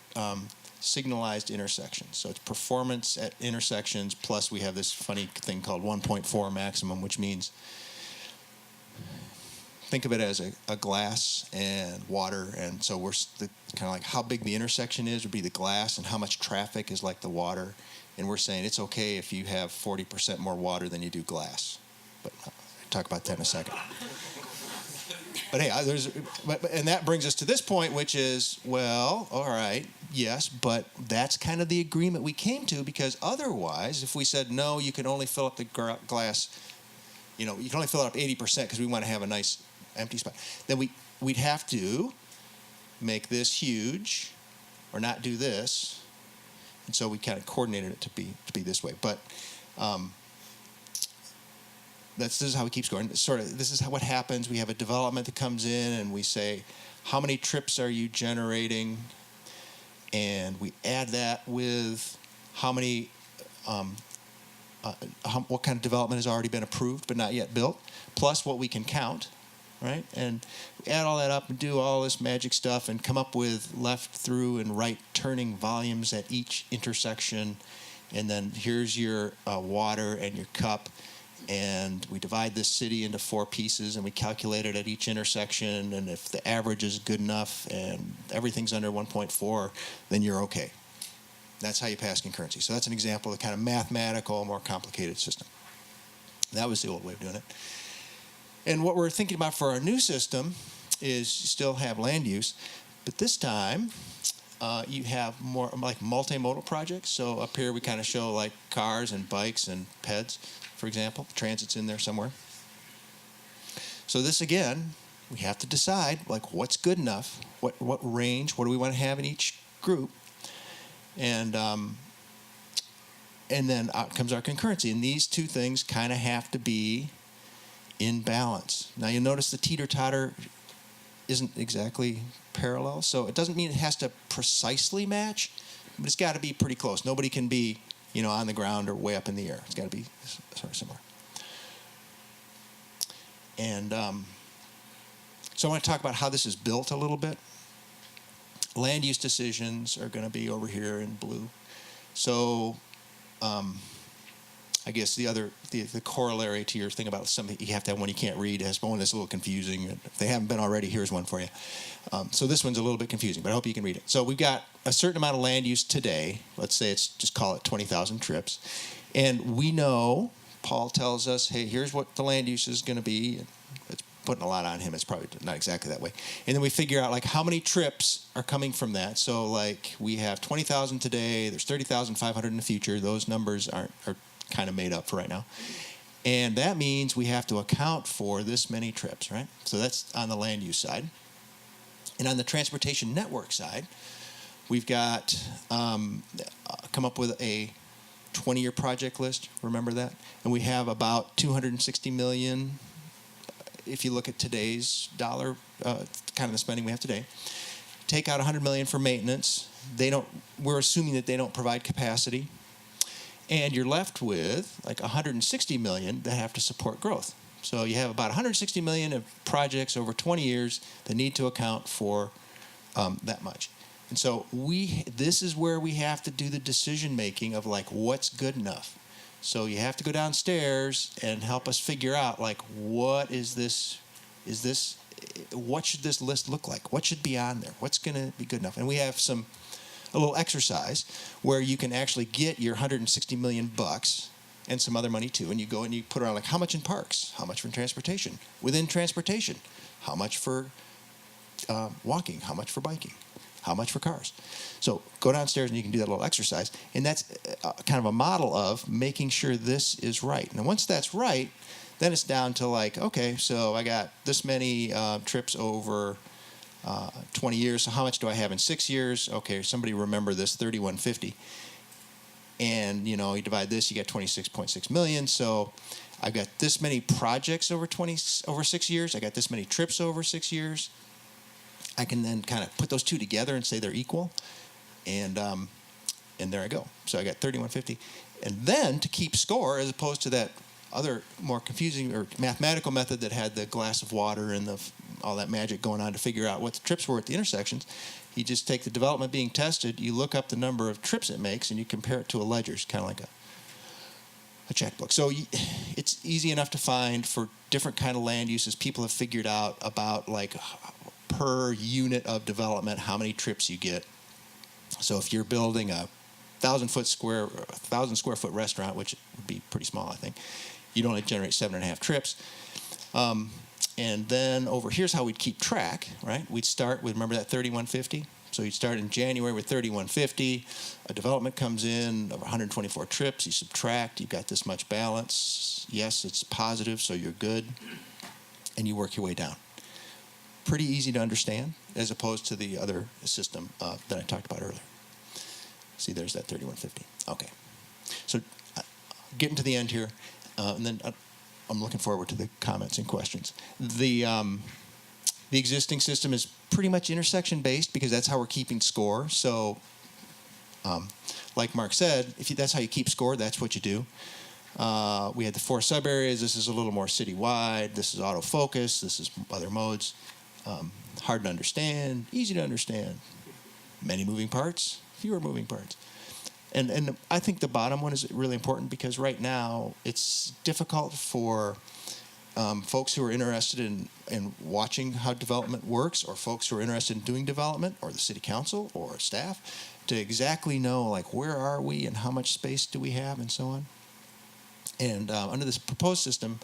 signalized intersections. So it's performance at intersections, plus we have this funny thing called 1.4 maximum, which means think of it as a glass and water, and so we're kind of like how big the intersection is would be the glass, and how much traffic is like the water. And we're saying it's okay if you have 40% more water than you do glass. But I'll talk about that in a second. But hey, and that brings us to this point, which is, well, all right, yes, but that's kind of the agreement we came to, because otherwise, if we said, no, you can only fill up the glass, you can only fill it up 80% because we want to have a nice empty spot, then we'd have to make this huge or not do this. And so we kind of coordinated it to be this way. But this is how it keeps going. This is what happens. We have a development that comes in, and we say, how many trips are you generating? And we add that with how many, what kind of development has already been approved but not yet built, plus what we can count, right? And we add all that up and do all this magic stuff and come up with left, through, and right turning volumes at each intersection. And then here's your water and your cup. And we divide this city into 4 pieces, and we calculate it at each intersection. And if the average is good enough and everything's under 1.4, then you're okay. That's how you pass concurrency. So that's an example of the kind of mathematical, more complicated system. That was the old way of doing it. And what we're thinking about for our new system is you still have land use, but this time you have more like multimodal projects. So up here we kind of show like cars and bikes and peds, for example. Transit's in there somewhere. So this again, we have to decide like what's good enough, what range, what do we want to have in each group, and then out comes our concurrency. And these two things kind of have to be in balance. Now you'll notice the teeter-totter isn't exactly parallel, so it doesn't mean it has to precisely match, but it's got to be pretty close. Nobody can be, on the ground or way up in the air. It's got to be sort of similar. And so I want to talk about how this is built a little bit. Land use decisions are going to be over here in blue. So I guess the corollary to your thing about something you have to have one you can't read has one that's a little confusing. If they haven't been already, here's one for you. So this one's a little bit confusing, but I hope you can read it. So we've got a certain amount of land use today. Let's say just call it 20,000 trips. And we know, Paul tells us, hey, here's what the land use is going to be. It's putting a lot on him. It's probably not exactly that way. And then we figure out like how many trips are coming from that. So like we have 20,000 today. There's 30,500 in the future. Those numbers are kind of made up for right now. And that means we have to account for this many trips, right? So that's on the land use side. And on the transportation network side, we've got come up with a 20-year project list. Remember that? And we have about $260 million. If you look at today's dollar, kind of the spending we have today, take out $100 million for maintenance. We're assuming that they don't provide capacity, and you're left with like $160 million that have to support growth. So you have about $160 million of projects over 20 years that need to account for that much. And so this is where we have to do the decision making of like what's good enough. So you have to go downstairs and help us figure out like what is this? What should this list look like? What should be on there? What's going to be good enough? And we have a little exercise where you can actually get your $160 million and some other money too, and you go and you put around like how much in parks, how much for transportation, within transportation, how much for walking, how much for biking, how much for cars. So go downstairs and you can do that little exercise, and that's kind of a model of making sure this is right. And once that's right, then it's down to like, okay, so I got this many trips over 20 years, so how much do I have in 6 years? Okay, somebody remember this, 3150. And, you divide this, you get 26.6 million. So I've got this many projects over 6 years. I got this many trips over 6 years. I can then kind of put those two together and say they're equal. And there I go. So I got 3150. And then to keep score, as opposed to that other more confusing or mathematical method that had the glass of water and all that magic going on to figure out what the trips were at the intersections, you just take the development being tested, you look up the number of trips it makes, and you compare it to a ledger. It's kind of like a checkbook. So it's easy enough to find for different kind of land uses. People have figured out about like per unit of development how many trips you get. So if you're building a 1,000 square foot restaurant, which would be pretty small, I think, you'd only generate 7.5 trips. And then over here's how we'd keep track, right? We'd start with, remember that 3150? So you'd start in January with 3150. A development comes in of 124 trips. You subtract. You've got this much balance. Yes, it's positive, so you're good. And you work your way down. Pretty easy to understand as opposed to the other system that I talked about earlier. See, there's that 3150. Okay. So getting to the end here, and then I'm looking forward to the comments and questions. The existing system is pretty much intersection based because that's how we're keeping score. So, like Mark said, that's how you keep score, that's what you do. We had the 4 sub areas. This is a little more citywide. This is autofocus. This is other modes. Hard to understand, easy to understand. Many moving parts, fewer moving parts. And I think the bottom one is really important because right now it's difficult for folks who are interested in watching how development works, or folks who are interested in doing development, or the city council or staff, to exactly know like where are we and how much space do we have and so on. And under this proposed system,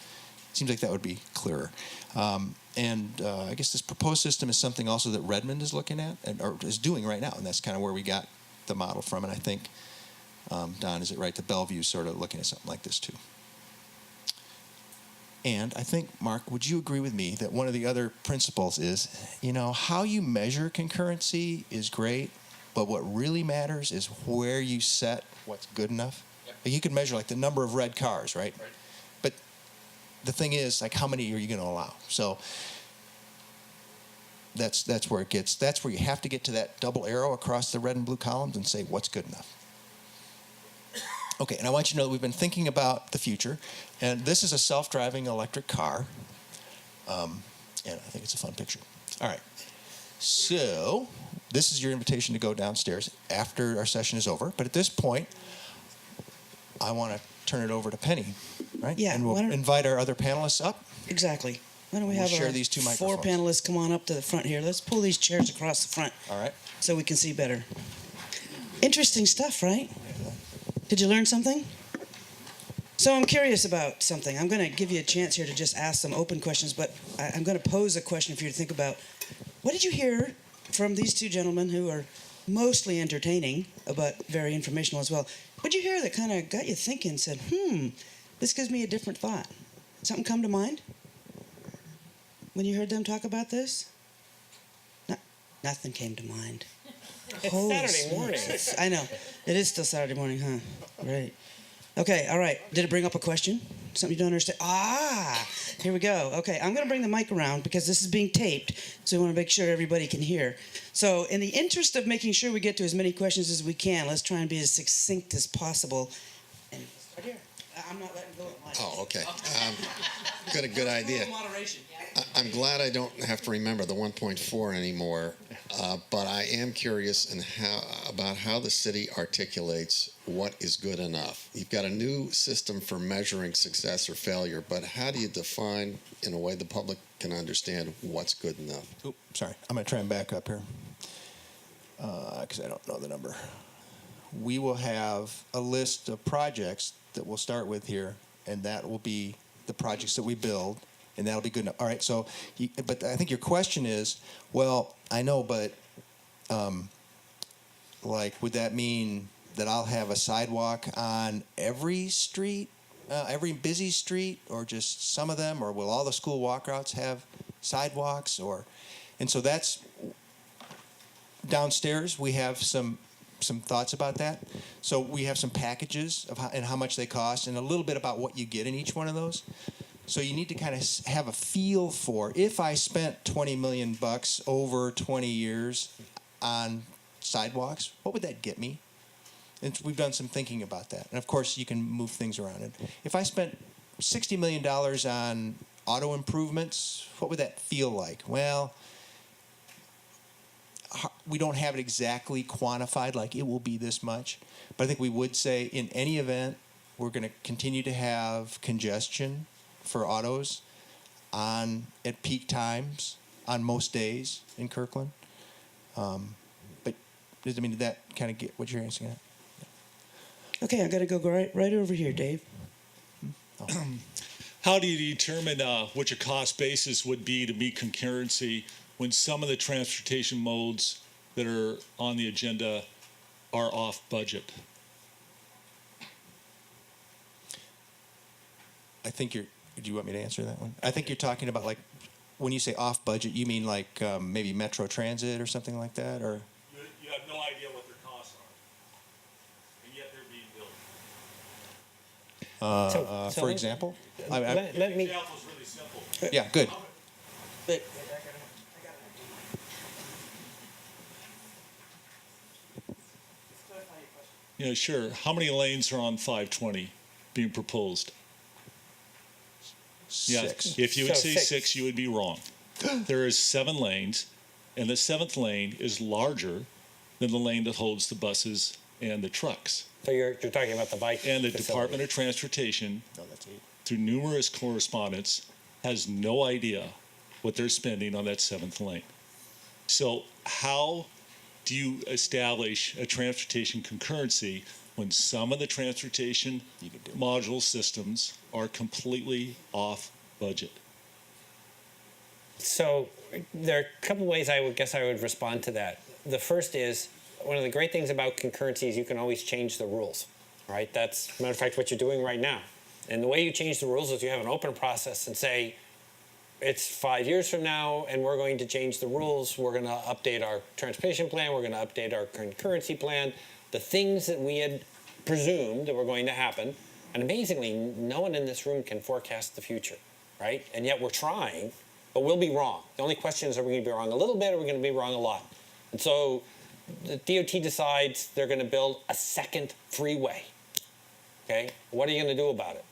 it seems like that would be clearer. I guess this proposed system is something also that Redmond is looking at or is doing right now, and that's kind of where we got the model from. And I think, Don, is it right? The Bellevue's sort of looking at something like this too. And I think, Mark, would you agree with me that one of the other principles is, how you measure concurrency is great, but what really matters is where you set what's good enough. Yep. Like you could measure like the number of red cars, right? But the thing is, like, how many are you going to allow? So that's where that's where you have to get to that double arrow across the red and blue columns and say what's good enough. Okay, and I want you to know that we've been thinking about the future, and this is a self-driving electric car, and I think it's a fun picture. All right, so this is your invitation to go downstairs after our session is over, but at this point, I want to turn it over to Penny, right? Yeah, And we'll why don't- invite our other panelists up. Exactly. Why don't we We'll have share our these two 4 microphones. panelists come on up to the front here? Let's pull these chairs across the front All right. so we can see better. Interesting stuff, right? Did you learn something? So I'm curious about something. I'm going to give you a chance here to just ask some open questions, but I'm going to pose a question for you to think about. What did you hear from these two gentlemen who are mostly entertaining, but very informational as well? What did you hear that kind of got you thinking, said, this gives me a different thought? Something come to mind when you heard them talk about this? Nothing came to mind. It's Holy Saturday morning. smokes. I know. It is still Saturday morning, huh? Right. Okay, all right. Did it bring up a question? Something you don't understand? Here we go. Okay, I'm going to bring the mic around because this is being taped, so we want to make sure everybody can hear. So in the interest of making sure we get to as many questions as we can, let's try and be as succinct as possible. And start here. I'm not letting go of mine. Oh, okay. Got a good idea. Moderation. I'm glad I don't have to remember the 1.4 anymore, but I am curious about how the city articulates what is good enough. You've got a new system for measuring success or failure, but how do you define, in a way the public can understand, what's good enough? Oops, sorry. I'm going to try and back up here because I don't know the number. We will have a list of projects that we'll start with here, and that will be the projects that we build, and that'll be good enough. All right, so, but I think your question is, well, I know, but like, would that mean that I'll have a sidewalk on every street, every busy street, or just some of them, or will all the school walk routes have sidewalks, and so that's downstairs. We have some thoughts about that. So we have some packages of how much they cost, and a little bit about what you get in each one of those. So you need to kind of have a feel for, if I spent $20 million over 20 years on sidewalks, what would that get me? And we've done some thinking about that. And of course, you can move things around. And if I spent $60 million on auto improvements, what would that feel like? Well, we don't have it exactly quantified, like it will be this much. But I think we would say, in any event, we're going to continue to have congestion for autos at peak times on most days in Kirkland. But did that kind of get what you're asking at? Okay, I got to go right over here, Dave. How do you determine what your cost basis would be to meet concurrency when some of the transportation modes that are on the agenda are off budget? I think do you want me to answer that one? I think you're talking about, like, when you say off budget, you mean like maybe Metro Transit or something like that, or? You have no idea what their costs are, and yet they're being billed. For example? Let me. The example's really simple. Yeah, good. But Yeah, sure. How many lanes are on 520 being proposed? Yeah, 6. if you would So say six. 6, you would be wrong. There is 7 lanes, and the 7th lane is larger than the lane that holds the buses and the trucks. So you're talking about the bike. And the facility. Department of Transportation, No, that's 8. through numerous correspondence, has no idea what they're spending on that 7th lane. So how do you establish a transportation concurrency when some of the transportation module systems are completely off budget? So there are a couple ways I would respond to that. The first is, one of the great things about concurrency is you can always change the rules, right? That's, matter of fact, what you're doing right now. And the way you change the rules is you have an open process and say, it's 5 years from now, and we're going to change the rules. We're going to update our transportation plan. We're going to update our concurrency plan. The things that we had presumed that were going to happen. And amazingly, no one in this room can forecast the future, right? And yet we're trying, but we'll be wrong. The only question is, are we going to be wrong a little bit, or are we going to be wrong a lot? And so the DOT decides they're going to build a second freeway. Okay? What are you going to do about it?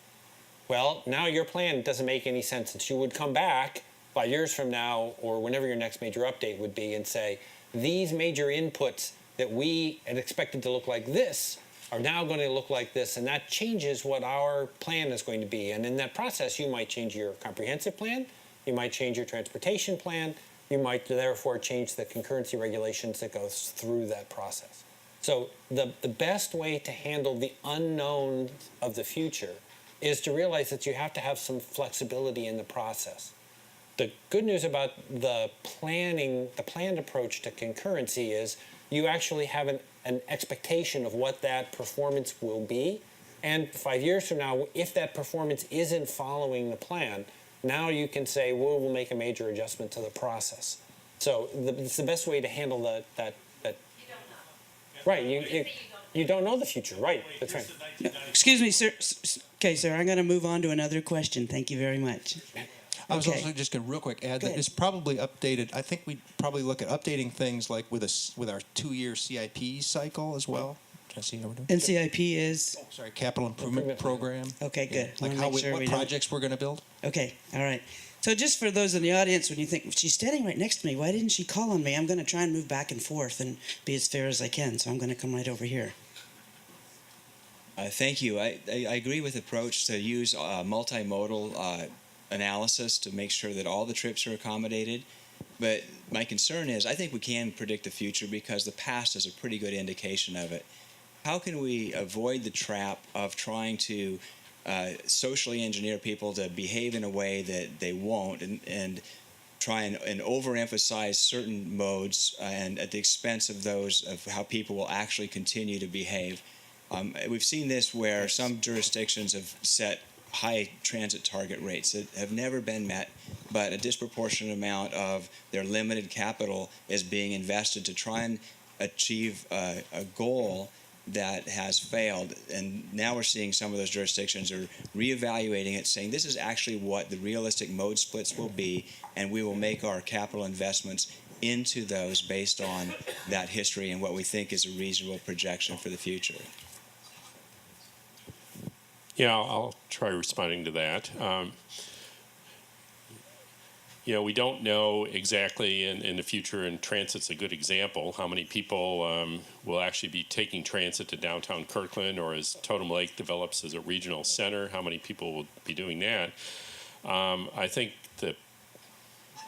Well, now your plan doesn't make any sense, since you would come back 5 years from now, or whenever your next major update would be, and say, these major inputs that we had expected to look like this are now going to look like this, and that changes what our plan is going to be. And in that process, you might change your comprehensive plan, you might change your transportation plan, you might therefore change the concurrency regulations that goes through that process. So the best way to handle the unknown of the future is to realize that you have to have some flexibility in the process. The good news about the planned approach to concurrency is you actually have an expectation of what that performance will be. And 5 years from now, if that performance isn't following the plan, now you can say, well, we'll make a major adjustment to the process. So it's the best way to handle that. You don't know. Right, you don't know the future, right, that's right. No, excuse me, sir. Okay, sir, I'm going to move on to another question. Thank you very much. I was Okay. also just going to real quick add Go that ahead. it's probably updated. I think we'd probably look at updating things like with our 2-year CIP cycle as well. Can I see how we're doing? NCIP is? Sorry, capital improvement program. Okay, good. Like Wanna make sure what we don't- projects we're going to build. Okay, all right. So just for those in the audience, when you think, she's standing right next to me, why didn't she call on me? I'm going to try and move back and forth and be as fair as I can, so I'm going to come right over here. Thank you. I agree with the approach to use multimodal analysis to make sure that all the trips are accommodated. But my concern is I think we can predict the future because the past is a pretty good indication of it. How can we avoid the trap of trying to socially engineer people to behave in a way that they won't and try and overemphasize certain modes and at the expense of those of how people will actually continue to behave? We've seen this where some jurisdictions have set high transit target rates that have never been met, but a disproportionate amount of their limited capital is being invested to try and achieve a goal that has failed. And now we're seeing some of those jurisdictions are reevaluating it, saying this is actually what the realistic mode splits will be, and we will make our capital investments into those based on that history and what we think is a reasonable projection for the future. Yeah, I'll try responding to that. We don't know exactly in the future, and transit's a good example, how many people will actually be taking transit to downtown Kirkland, or as Totem Lake develops as a regional center, how many people will be doing that. I think the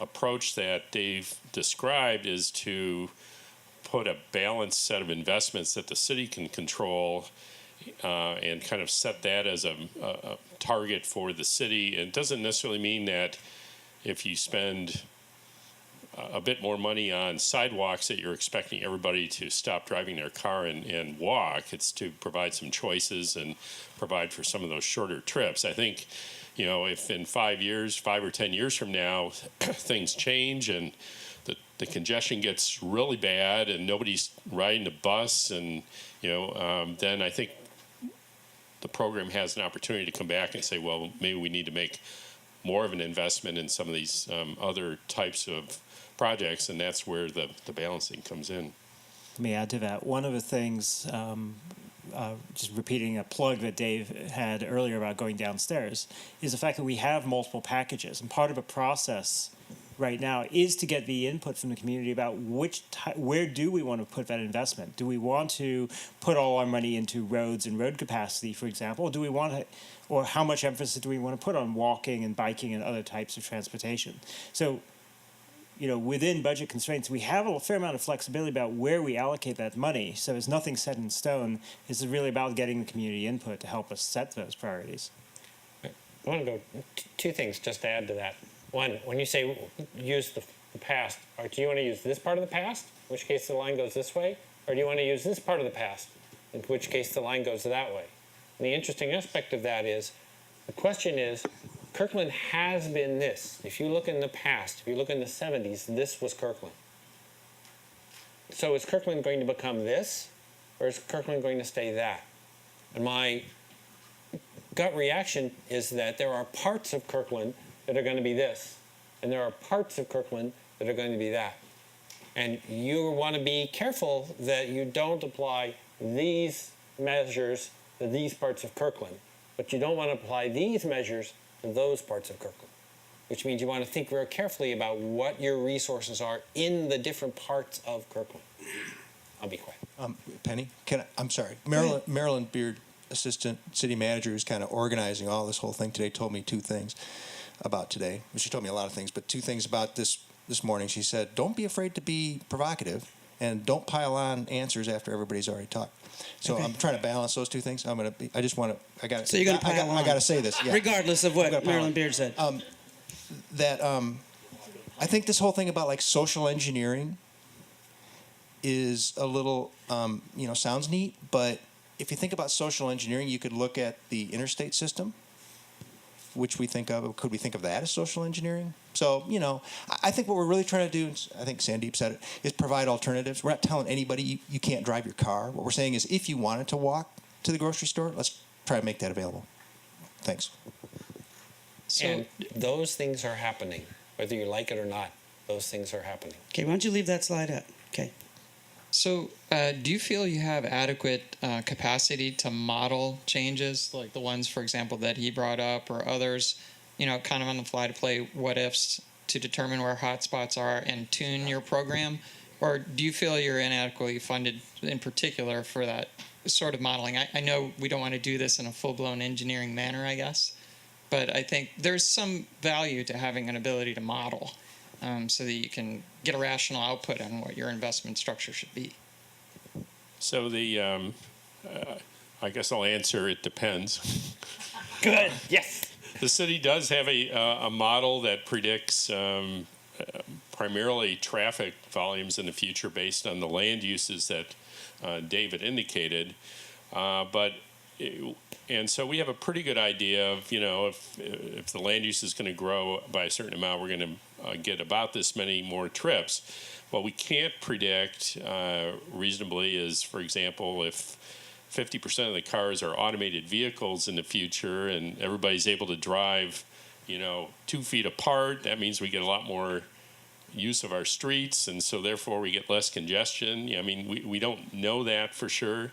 approach that Dave described is to put a balanced set of investments that the city can control and kind of set that as a target for the city. It doesn't necessarily mean that if you spend a bit more money on sidewalks that you're expecting everybody to stop driving their car and walk. It's to provide some choices and provide for some of those shorter trips. I think, if in 5 or 10 years from now, things change and the congestion gets really bad and nobody's riding the bus, and then I think the program has an opportunity to come back and say, well, maybe we need to make more of an investment in some of these other types of projects, and that's where the balancing comes in. Let me add to that. One of the things, just repeating a plug that Dave had earlier about going downstairs, is the fact that we have multiple packages, and part of a process right now is to get the input from the community about where do we want to put that investment? Do we want to put all our money into roads and road capacity, for example, or do we want to, or how much emphasis do we want to put on walking and biking and other types of transportation? So, within budget constraints, we have a fair amount of flexibility about where we allocate that money. So there's nothing set in stone. This is really about getting the community input to help us set those priorities. I want to go two things just to add to that. One, when you say use the past, or do you want to use this part of the past, in which case the line goes this way, or do you want to use this part of the past, in which case the line goes that way? And the interesting aspect of that is, the question is, Kirkland has been this. If you look in the past, if you look in the 70s, this was Kirkland. So is Kirkland going to become this, or is Kirkland going to stay that? And my gut reaction is that there are parts of Kirkland that are going to be this, and there are parts of Kirkland that are going to be that. And you want to be careful that you don't apply these measures to these parts of Kirkland, but you don't want to apply these measures to those parts of Kirkland, which means you want to think very carefully about what your resources are in the different parts of Kirkland. I'll be quiet. Penny, I'm sorry. Marilyn Beard, assistant city manager, who's kind of organizing all this whole thing today, told me two things about today. Well, she told me a lot of things, but two things about this morning. She said, don't be afraid to be provocative, and don't pile on answers after everybody's already talked. So I'm trying to balance those two things. So you're going to pile on. I got to say this. Yeah. Regardless of what Marilyn Beard said. I think this whole thing about like social engineering is a little, sounds neat, but if you think about social engineering, you could look at the interstate system, which we think of. Could we think of that as social engineering? So, I think what we're really trying to do, and I think Sandeep said it, is provide alternatives. We're not telling anybody you can't drive your car. What we're saying is if you wanted to walk to the grocery store, let's try to make that available. Thanks. And those things are happening, whether you like it or not. Those things are happening. Okay, why don't you leave that slide up? Okay. So, do you feel you have adequate capacity to model changes, like the ones, for example, that he brought up, or others, kind of on the fly to play what ifs to determine where hotspots are and tune your program? Or do you feel you're inadequately funded in particular for that sort of modeling? I know we don't want to do this in a full-blown engineering manner, I guess, but I think there's some value to having an ability to model. So that you can get a rational output on what your investment structure should be. So I guess I'll answer it depends. Good. Yes. The city does have a model that predicts primarily traffic volumes in the future based on the land uses that David indicated, and so we have a pretty good idea of, if the land use is going to grow by a certain amount, we're going to get about this many more trips. What we can't predict reasonably is, for example, if 50% of the cars are automated vehicles in the future and everybody's able to drive, 2 feet apart, that means we get a lot more use of our streets, and so therefore we get less congestion. We don't know that for sure.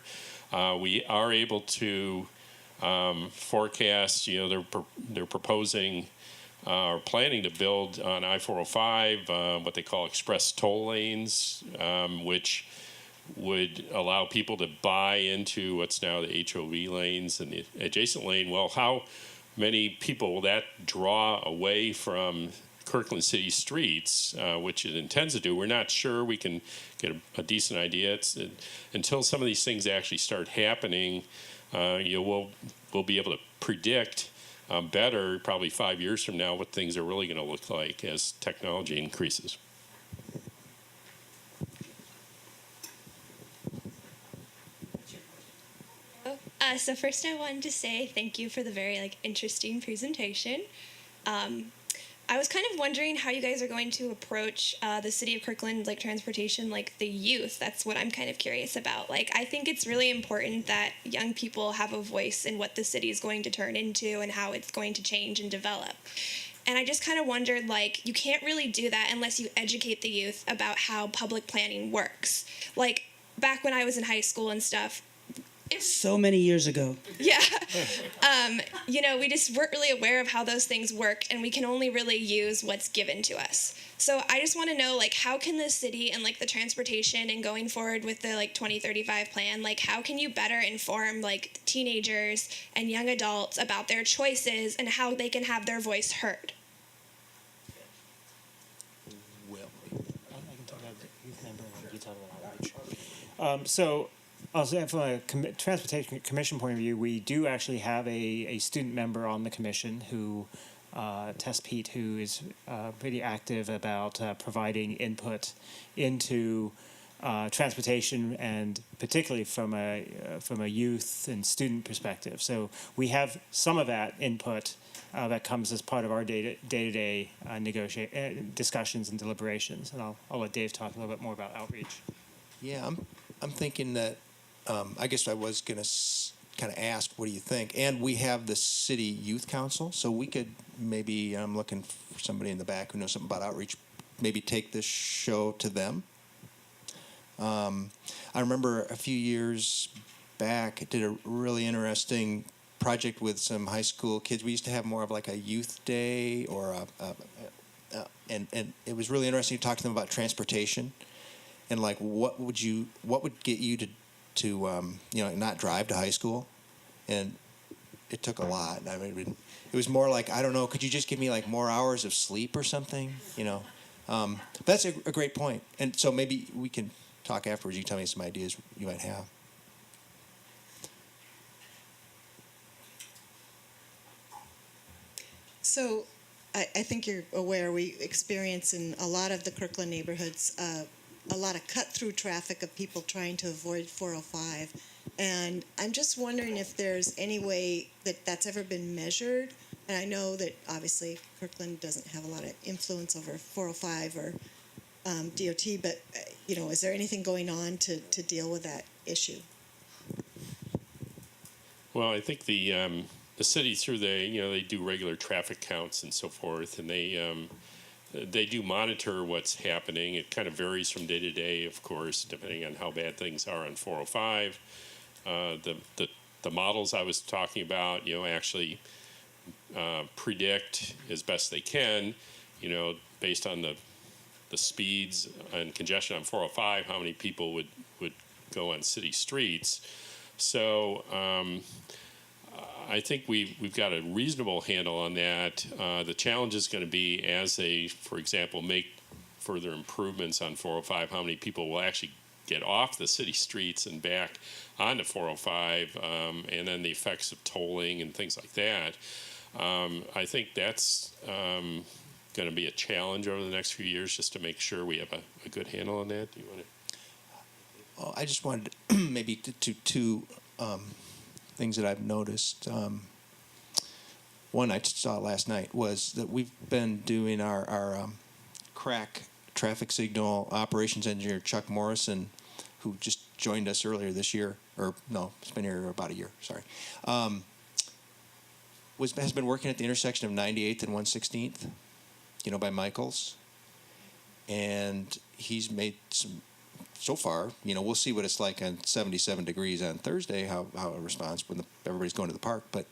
We are able to forecast. They're proposing or planning to build on I-405 what they call express toll lanes, which would allow people to buy into what's now the HOV lanes and the adjacent lane. Well, how many people will that draw away from Kirkland City streets, which it intends to do? We're not sure. We can get a decent idea. Until some of these things actually start happening, we'll be able to predict better, probably 5 years from now, what things are really going to look like as technology increases. So first I wanted to say thank you for the very interesting presentation. I was kind of wondering how you guys are going to approach the City of Kirkland transportation, the youth. That's what I'm kind of curious about. I think it's really important that young people have a voice in what the city is going to turn into and how it's going to change and develop. And I just kind of wondered, you can't really do that unless you educate the youth about how public planning works. Back when I was in high school and stuff, so many years ago. Yeah. We just weren't really aware of how those things worked, and we can only really use what's given to us. So I just want to know, how can the city and, the transportation and going forward with the, 2035 plan, how can you better inform, teenagers and young adults about their choices and how they can have their voice heard? So I'll say from a transportation commission point of view, we do actually have a student member on the commission who, Tess Pete, who is pretty active about providing input into transportation, and particularly from a youth and student perspective. So we have some of that input that comes as part of our day-to-day discussions and deliberations. And I'll let Dave talk a little bit more about outreach. Yeah, I'm thinking that. I guess I was going to kind of ask, what do you think? And we have the City Youth Council, so we could maybe, I'm looking for somebody in the back who knows something about outreach, maybe take this show to them. I remember a few years back, I did a really interesting project with some high school kids. We used to have more of a youth day, or and it was really interesting to talk to them about transportation. and like what would get you to not drive to high school, and it took a lot. I mean, it was more like, I don't know, could you just give me like more hours of sleep or something? That's a great point. And so maybe we can talk afterwards. You can tell me some ideas you might have. So I think you're aware we experience in a lot of the Kirkland neighborhoods a lot of cut-through traffic of people trying to avoid 405. And I'm just wondering if there's any way that that's ever been measured. And I know that obviously Kirkland doesn't have a lot of influence over 405 or DOT, but is there anything going on to deal with that issue? Well, I think the city through they do regular traffic counts and so forth, and they do monitor what's happening. It kind of varies from day to day, of course, depending on how bad things are on 405. The models I was talking about, actually predict as best they can, based on the speeds and congestion on 405, how many people would go on city streets. So I think we've got a reasonable handle on that. The challenge is going to be, as they, for example, make further improvements on 405, how many people will actually get off the city streets and back onto 405, and then the effects of tolling and things like that. I think that's going to be a challenge over the next few years, just to make sure we have a good handle on that. Do you want to? Well, I just wanted to maybe two things that I've noticed. One I saw last night was that we've been doing our crack traffic signal operations engineer Chuck Morrison, who just joined us earlier this year, or no, it's been here about a year. Sorry, has been working at the intersection of 98th and 116th, by Michaels, and he's made some. So far, we'll see what it's like on 77 degrees on Thursday, how it responds when everybody's going to the park. But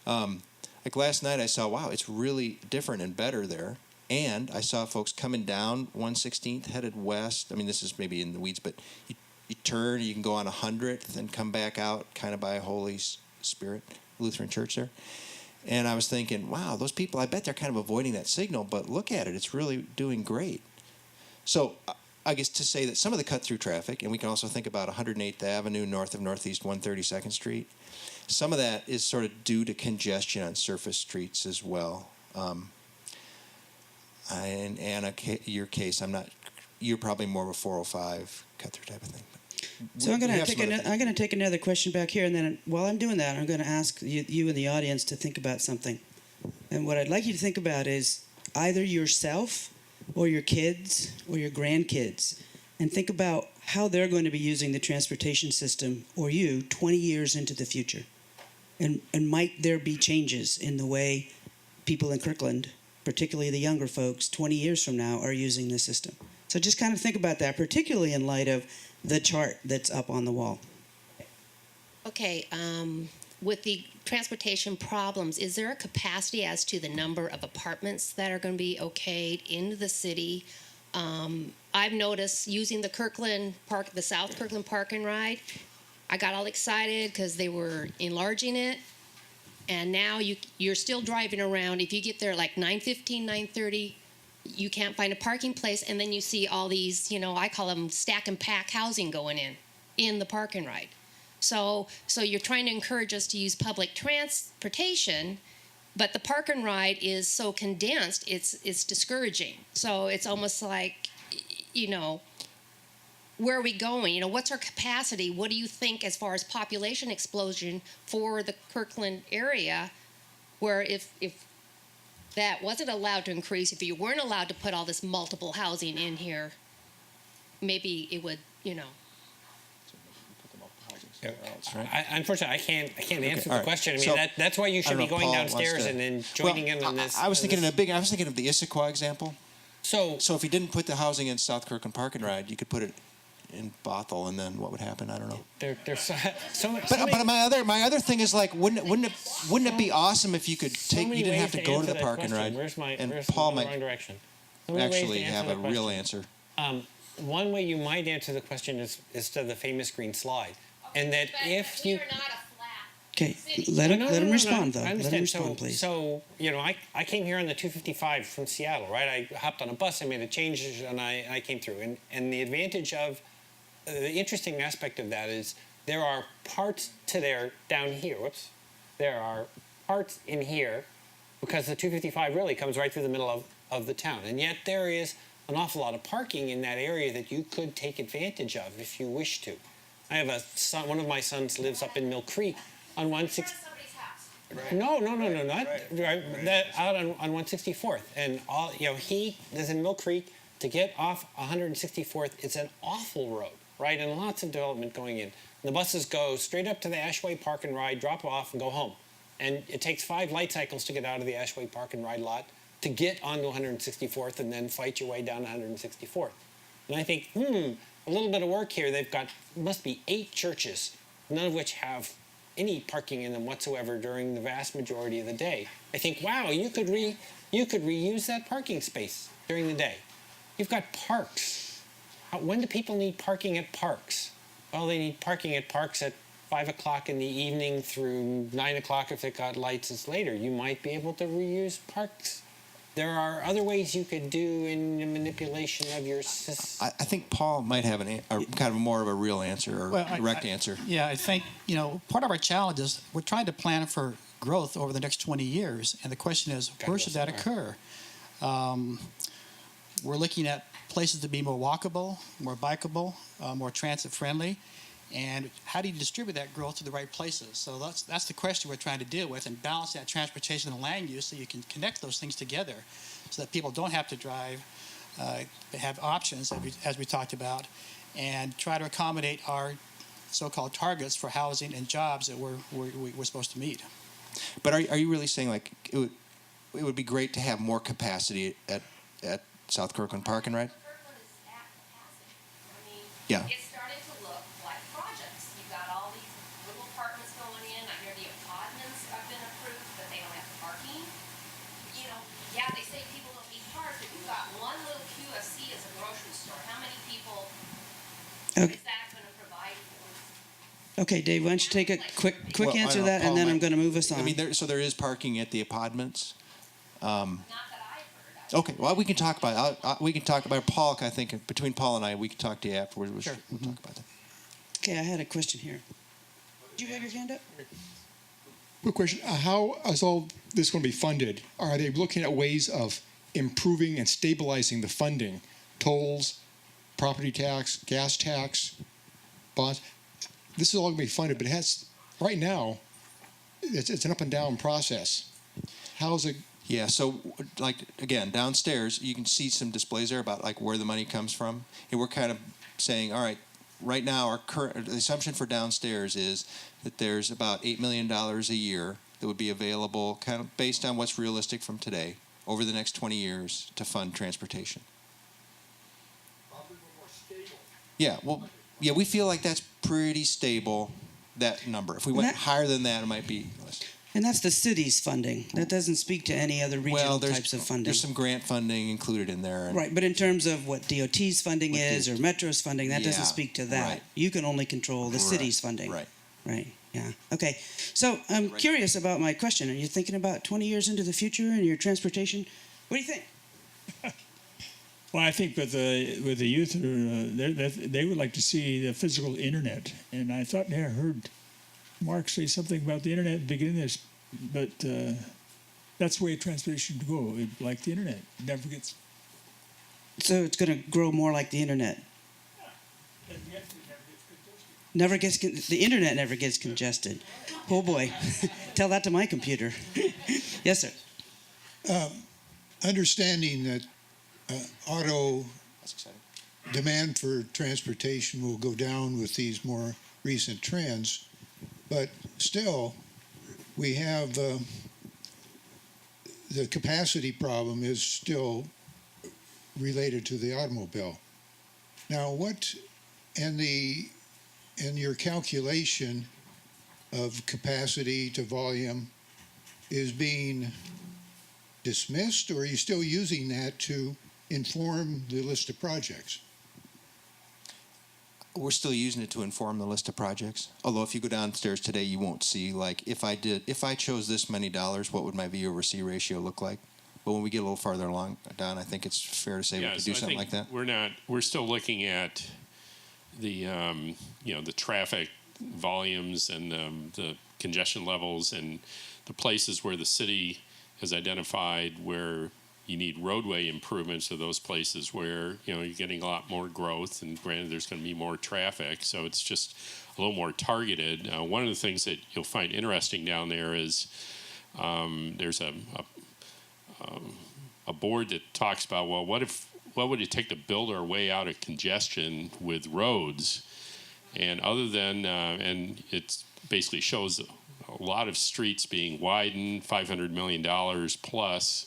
like last night, I saw, wow, it's really different and better there. And I saw folks coming down 116th, headed west. I mean, this is maybe in the weeds, but you turn, you can go on 100th and come back out kind of by Holy Spirit Lutheran Church there. And I was thinking, wow, those people, I bet they're kind of avoiding that signal, but look at it. It's really doing great. So I guess to say that some of the cut-through traffic, and we can also think about 108th Avenue north of Northeast 132nd Street, some of that is sort of due to congestion on surface streets as well. And Anna, your case, you're probably more of a 405 cut-through type of thing. So I'm going to take another question back here, and then while I'm doing that, I'm going to ask you and the audience to think about something. And what I'd like you to think about is either yourself or your kids or your grandkids, and think about how they're going to be using the transportation system, or you, 20 years into the future. And might there be changes in the way people in Kirkland, particularly the younger folks, 20 years from now are using the system? So just kind of think about that, particularly in light of the chart that's up on the wall. Okay, with the transportation problems, is there a capacity as to the number of apartments that are going to be okayed into the city? I've noticed using the Kirkland Park, the South Kirkland Park and Ride, I got all excited because they were enlarging it, and now you're still driving around. If you get there like 9:15, 9:30, you can't find a parking place, and then you see all these, I call them stack and pack housing going in the Park and Ride. So you're trying to encourage us to use public transportation, but the Park and Ride is so condensed, it's discouraging. So it's almost like, where are we going? What's our capacity? What do you think as far as population explosion for the Kirkland area, where if that wasn't allowed to increase, if you weren't allowed to put all this multiple housing in here, maybe it would, Unfortunately, I can't answer the question. I mean, So, that's why you should be going Paul downstairs wants to- and then joining in on this. I was thinking of the Issaquah example. So if you didn't put the housing in South Kirkland Park and Ride, you could put it in Bothell, and then what would happen? I don't know. There's so much. But my other thing is like, wouldn't it be awesome if you could take, you didn't have to go to the Park and Ride, and Paul might direction. actually have a real answer. one way you might answer the question is to the famous green slide, and that if you Okay, let him No, respond, though. I Let him understand. respond, please. So, I came here on the 255 from Seattle, right? I hopped on a bus, I made a change, and I came through. And the advantage of, the interesting aspect of that is there are parts to there down here. Whoops. There are parts in here because the 255 really comes right through the middle of the town. And yet there is an awful lot of parking in that area that you could take advantage of if you wish to. I have a son, one of my sons lives up in Mill Creek on 160. No, not that out on 164th, and he is in Mill Creek. To get off 164th, it's an awful road, right, and lots of development going in. And the buses go straight up to the Ashway Park and Ride, drop off, and go home. And it takes 5 light cycles to get out of the Ashway Park and Ride lot to get onto 164th and then fight your way down 164th. And I think, a little bit of work here. They've got must be 8 churches, none of which have any parking in them whatsoever during the vast majority of the day. I think, wow, you could reuse that parking space during the day. You've got parks. When do people need parking at parks? Well, they need parking at parks at 5 o'clock in the evening through 9 o'clock if it got lights is later. You might be able to reuse parks. There are other ways you could do in the manipulation of your system. I think Paul might have kind of more of a real answer or direct answer. Yeah, I think, part of our challenge is we're trying to plan for growth over the next 20 years. And the question is, where should that occur? We're looking at places to be more walkable, more bikeable, more transit friendly. And how do you distribute that growth to the right places? So that's the question we're trying to deal with and balance that transportation and land use so you can connect those things together so that people don't have to drive, they have options, as we talked about, and try to accommodate our so-called targets for housing and jobs that we're supposed to meet. But are you really saying like it would be great to have more capacity at South Kirkland Park and Ride? Yeah. It's starting to look like projects. You've got all these little apartments going in. I hear the apartments have been approved, but they don't have parking. Yeah, they say people don't need cars, but you've got one little QFC as a grocery store. How many people is that going to provide for? Okay, Dave, why don't you take a quick answer to that, and then I'm going to move us on. I mean, there is parking at the apartments. Okay, well, we can talk about it. We can talk about it. Paul, I think, between Paul and I, we can talk to you afterwards. Sure. We'll talk about that. Okay, I had a question here. Did you have your hand up? Quick question. How is all this going to be funded? Are they looking at ways of improving and stabilizing the funding? Tolls, property tax, gas tax, bonds? This is all going to be funded, but it has, right now, it's an up and down process. How's it? Yeah, so like again, downstairs you can see some displays there about like where the money comes from, and we're kind of saying, all right, right now our current the assumption for downstairs is that there's about $8 million a year that would be available, kind of based on what's realistic from today, over the next 20 years to fund transportation. Yeah, well, yeah, we feel like that's pretty stable, that number. If we went higher than that, it might be less. And that's the city's funding. That doesn't speak to any other regional types of funding. There's some grant funding included in there. Right, but in terms of what DOT's funding is or Metro's funding, that doesn't speak to that. Right. You can only control the city's funding. Right. Right, yeah. Okay, so I'm curious about my question. Are you thinking about 20 years into the future and your transportation? What do you think? Well, I think with the youth, they would like to see the physical internet. And I thought I heard Mark say something about the internet at the beginning of this, but that's the way transportation should go. Like the internet, it never gets. So it's going to grow more like the internet. The internet never gets congested. Oh boy, tell that to my computer. Yes, sir. Understanding that auto demand for transportation will go down with these more recent trends, but still, we have the capacity problem is still related to the automobile. Now, what in your calculation of capacity to volume is being dismissed, or are you still using that to inform the list of projects? we're still using it to inform the list of projects. Although if you go downstairs today, you won't see, like, if I chose this many dollars, what would my V over C ratio look like? But when we get a little farther along down, I think it's fair to say we could do something like that. We're still looking at the the traffic volumes and the congestion levels and the places where the city has identified where you need roadway improvements to those places where you're getting a lot more growth, and granted there's going to be more traffic, so it's just a little more targeted. One of the things that you'll find interesting down there is there's a board that talks about, well, what would it take to build our way out of congestion with roads? And other than and it basically shows a lot of streets being widened, $500 million plus.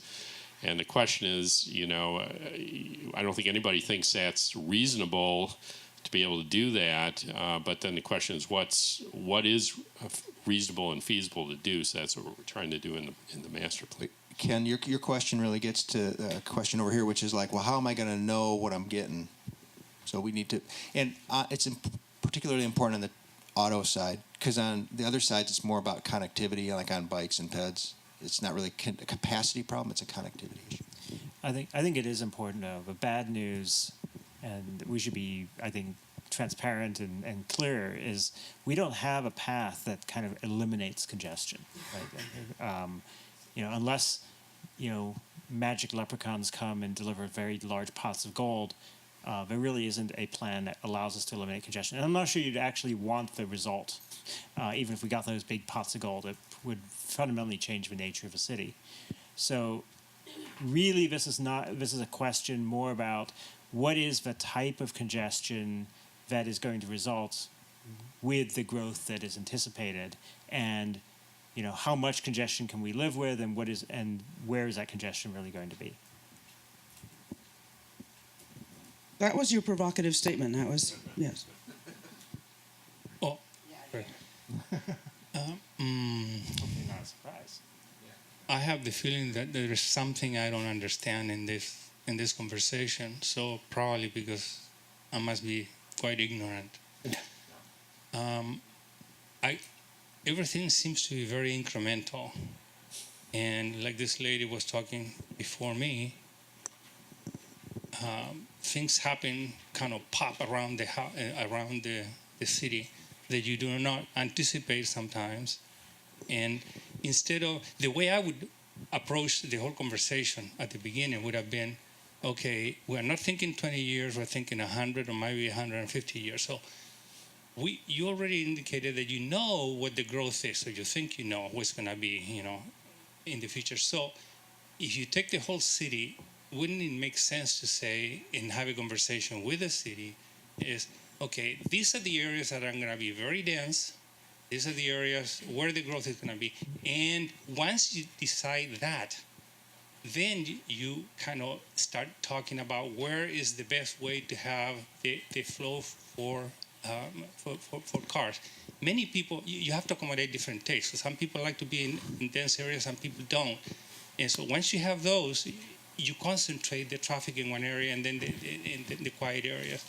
And the question is, I don't think anybody thinks that's reasonable to be able to do that. But then the question is, what is reasonable and feasible to do? So that's what we're trying to do in the master plan. Ken, your question really gets to a question over here, which is like, well, how am I going to know what I'm getting? So we need to, and it's particularly important on the auto side, because on the other side, it's more about connectivity, like on bikes and peds. It's not really a capacity problem; it's a connectivity issue. I think it is important, though. But bad news, and we should be, I think, transparent and clear, is we don't have a path that kind of eliminates congestion. Right? Unless magic leprechauns come and deliver very large pots of gold, there really isn't a plan that allows us to eliminate congestion. And I'm not sure you'd actually want the result. Even if we got those big pots of gold, it would fundamentally change the nature of a city. So really this is a question more about what is the type of congestion that is going to result with the growth that is anticipated, and how much congestion can we live with, and where is that congestion really going to be? That was your provocative statement. That was, yes. Oh, great. Hopefully not a surprise. I have the feeling that there is something I don't understand in this conversation. So probably because I must be quite ignorant. Everything seems to be very incremental, and like this lady was talking before me, things happen, kind of pop around the city that you do not anticipate sometimes. And instead of the way I would approach the whole conversation at the beginning would have been, okay, we're not thinking 20 years, we're thinking 100 or maybe 150 years. So you already indicated that you know what the growth is, so you think you know what's going to be, in the future. So if you take the whole city, wouldn't it make sense to say and have a conversation with the city is, okay, these are the areas that are going to be very dense. These are the areas where the growth is going to be. And once you decide that, then you kind of start talking about where is the best way to have the flow for cars. Many people, you have to accommodate different tastes. So some people like to be in dense areas, some people don't. And so once you have those, you concentrate the traffic in one area and then the quiet areas.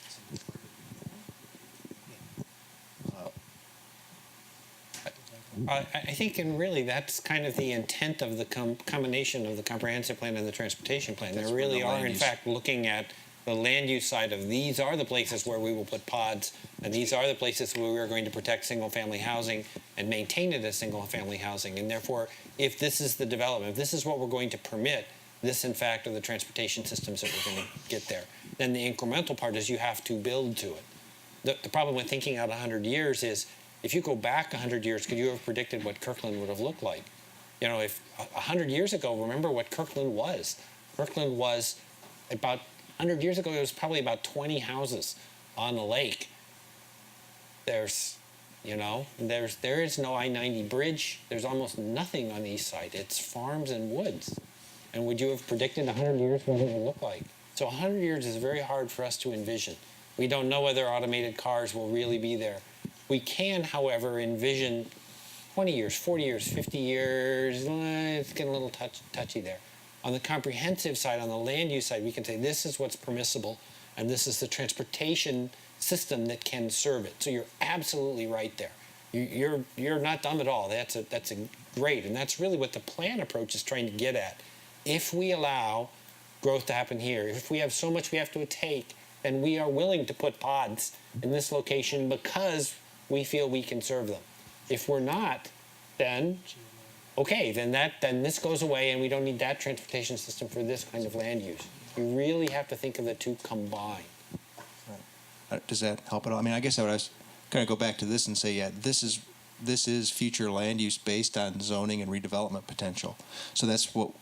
I think, and really, that's kind of the intent of the combination of the comprehensive plan and the transportation plan. They really are, in fact, looking at the land use side of these are the places where we will put pods, and these are the places where we are going to protect single-family housing and maintain it as single-family housing. And therefore, if this is the development, if this is what we're going to permit, this, in fact, are the transportation systems that we're going to get there. Then the incremental part is you have to build to it. The problem with thinking out 100 years is, if you go back 100 years, could you have predicted what Kirkland would have looked like? If 100 years ago, remember what Kirkland was. Kirkland was about 100 years ago, it was probably about 20 houses on the lake. There is no I-90 bridge. There's almost nothing on the east side. It's farms and woods. And would you have predicted 100 years what it would look like? So 100 years is very hard for us to envision. We don't know whether automated cars will really be there. We can, however, envision 20 years, 40 years, 50 years. It's getting a little touchy there. On the comprehensive side, on the land use side, we can say this is what's permissible, and this is the transportation system that can serve it. So you're absolutely right there. You're not dumb at all. That's a great, and that's really what the plan approach is trying to get at. If we allow growth to happen here, if we have so much we have to take, then we are willing to put pods in this location because we feel we can serve them. If we're not, then okay, then this goes away, and we don't need that transportation system for this kind of land use. You really have to think of the two combined. Does that help at all? I mean, I guess I was going to go back to this and say, yeah, this is future land use based on zoning and redevelopment potential. So that's what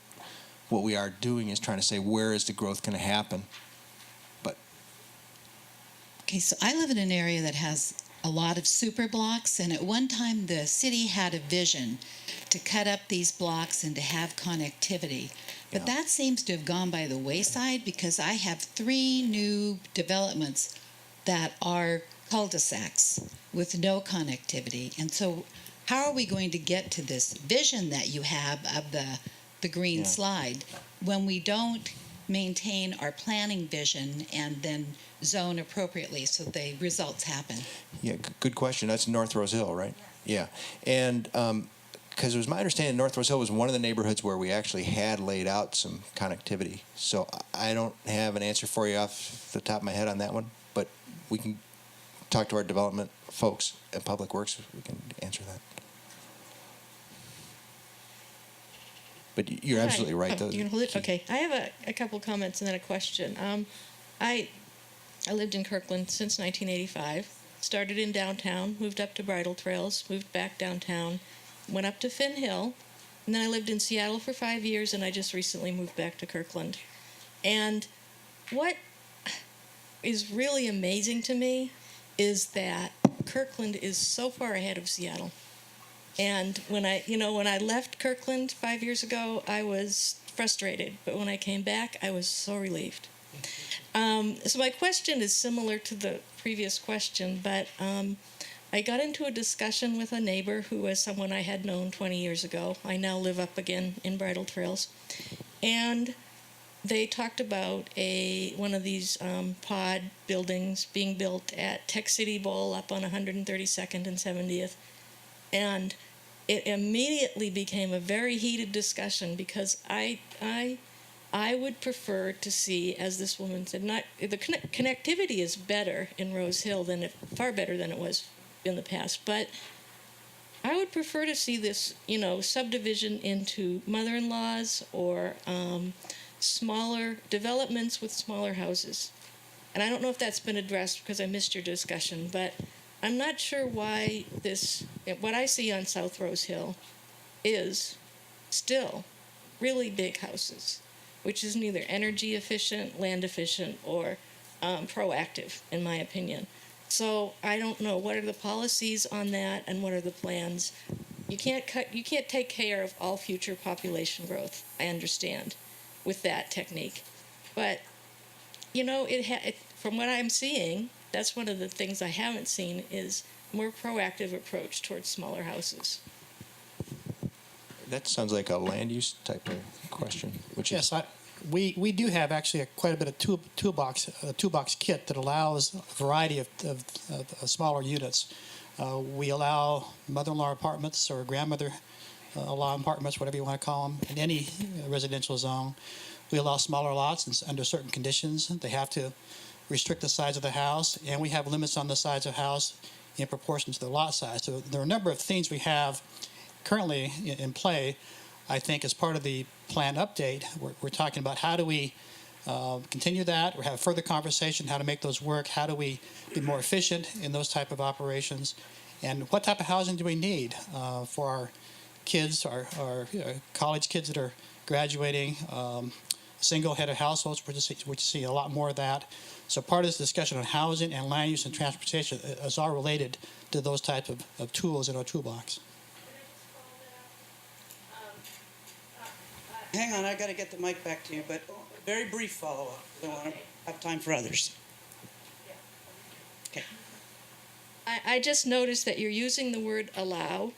we are doing, is trying to say, where is the growth going to happen? But okay, so I live in an area that has a lot of super blocks, and at one time the city had a vision to cut up these blocks and to have connectivity. But that seems to have gone by the wayside, because I have 3 new developments that are cul-de-sacs with no connectivity. And so how are we going to get to this vision that you have of the green slide when we don't maintain our planning vision and then zone appropriately so the results happen? yeah, good question. That's North Rose Hill, right? Yeah. And because it was my understanding North Rose Hill was one of the neighborhoods where we actually had laid out some connectivity. So I don't have an answer for you off the top of my head on that one, but we can talk to our development folks at Public Works. We can answer that. But you're absolutely right. You can hold it? Okay. I have a couple comments and then a question. I lived in Kirkland since 1985. Started in downtown, moved up to Bridle Trails, moved back downtown, went up to Finn Hill, and then I lived in Seattle for 5 years, and I just recently moved back to Kirkland. And what is really amazing to me is that Kirkland is so far ahead of Seattle. And when I left Kirkland 5 years ago, I was frustrated, but when I came back, I was so relieved. So my question is similar to the previous question, but I got into a discussion with a neighbor who was someone I had known 20 years ago. I now live up again in Bridle Trails. And they talked about one of these pod buildings being built at Tech City Bowl up on 132nd and 70th. And it immediately became a very heated discussion, because I would prefer to see, as this woman said, the connectivity is better in Rose Hill far better than it was in the past. But I would prefer to see this, subdivision into mother-in-laws or smaller developments with smaller houses. And I don't know if that's been addressed because I missed your discussion, but I'm not sure why what I see on South Rose Hill is still really big houses, which is neither energy efficient, land efficient, or proactive, in my opinion. So I don't know, what are the policies on that, and what are the plans? You can't take care of all future population growth, I understand, with that technique. But, from what I'm seeing, that's one of the things I haven't seen, is more proactive approach towards smaller houses. That sounds like a land use type of question. Yes, we do have actually quite a bit of toolbox kit that allows a variety of smaller units. We allow mother-in-law apartments or grandmother-in-law apartments, whatever you want to call them, in any residential zone. We allow smaller lots under certain conditions. They have to restrict the size of the house, and we have limits on the size of the house in proportion to the lot size. So there are a number of things we have currently in play. I think as part of the plan update, we're talking about how do we continue that, or have further conversation, how to make those work, how do we be more efficient in those type of operations, and what type of housing do we need for our kids, our college kids that are graduating, single-headed households. We're just seeing a lot more of that. So part of this discussion on housing and land use and transportation is all related to those types of tools in our toolbox. Hang on, I got to get the mic back to you, but very brief follow-up. I don't want to have time for others. Okay. I just noticed that you're using the word allow,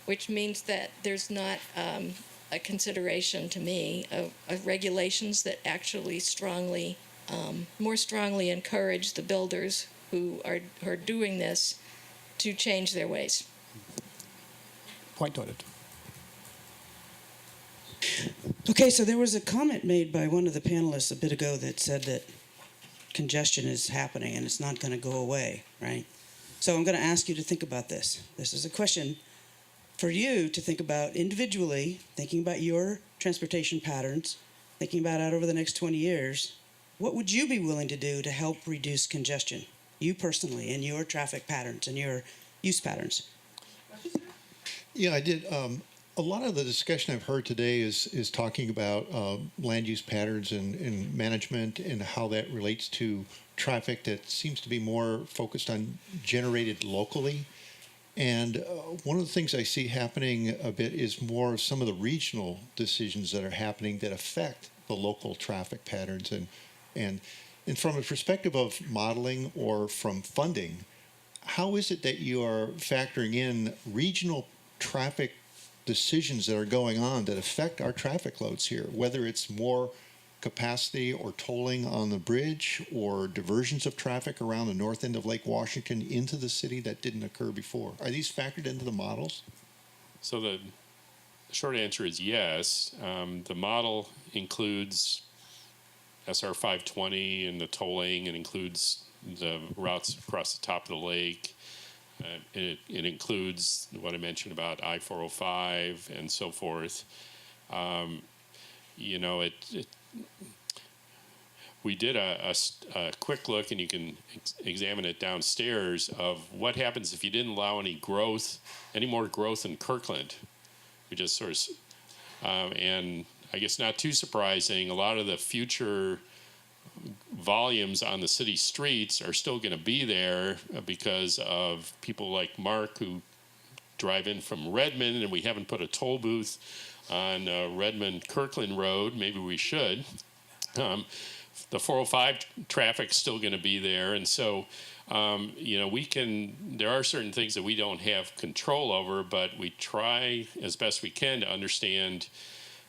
which means that there's not a consideration to me of regulations that actually more strongly encourage the builders who are doing this to change their ways. Point noted. Okay, so there was a comment made by one of the panelists a bit ago that said that congestion is happening and it's not going to go away, right? So I'm going to ask you to think about this. This is a question for you to think about individually, thinking about your transportation patterns, thinking about out over the next 20 years. What would you be willing to do to help reduce congestion, you personally, in your traffic patterns and your use patterns? Yeah, I did. A lot of the discussion I've heard today is talking about land use patterns and management and how that relates to traffic that seems to be more focused on generated locally. And one of the things I see happening a bit is more of some of the regional decisions that are happening that affect the local traffic patterns. And from a perspective of modeling or from funding, how is it that you are factoring in regional traffic decisions that are going on that affect our traffic loads here, whether it's more capacity or tolling on the bridge or diversions of traffic around the north end of Lake Washington into the city that didn't occur before? Are these factored into the models? So the short answer is yes. The model includes SR 520 and the tolling. It includes the routes across the top of the lake. It includes what I mentioned about I-405 and so forth. We did a quick look, and you can examine it downstairs, of what happens if you didn't allow any more growth in Kirkland. We just sort of, and I guess not too surprising, a lot of the future volumes on the city streets are still going to be there because of people like Mark who drive in from Redmond, and we haven't put a toll booth on Redmond Kirkland Road. Maybe we should. The 405 traffic's still going to be there, and so there are certain things that we don't have control over, but we try as best we can to understand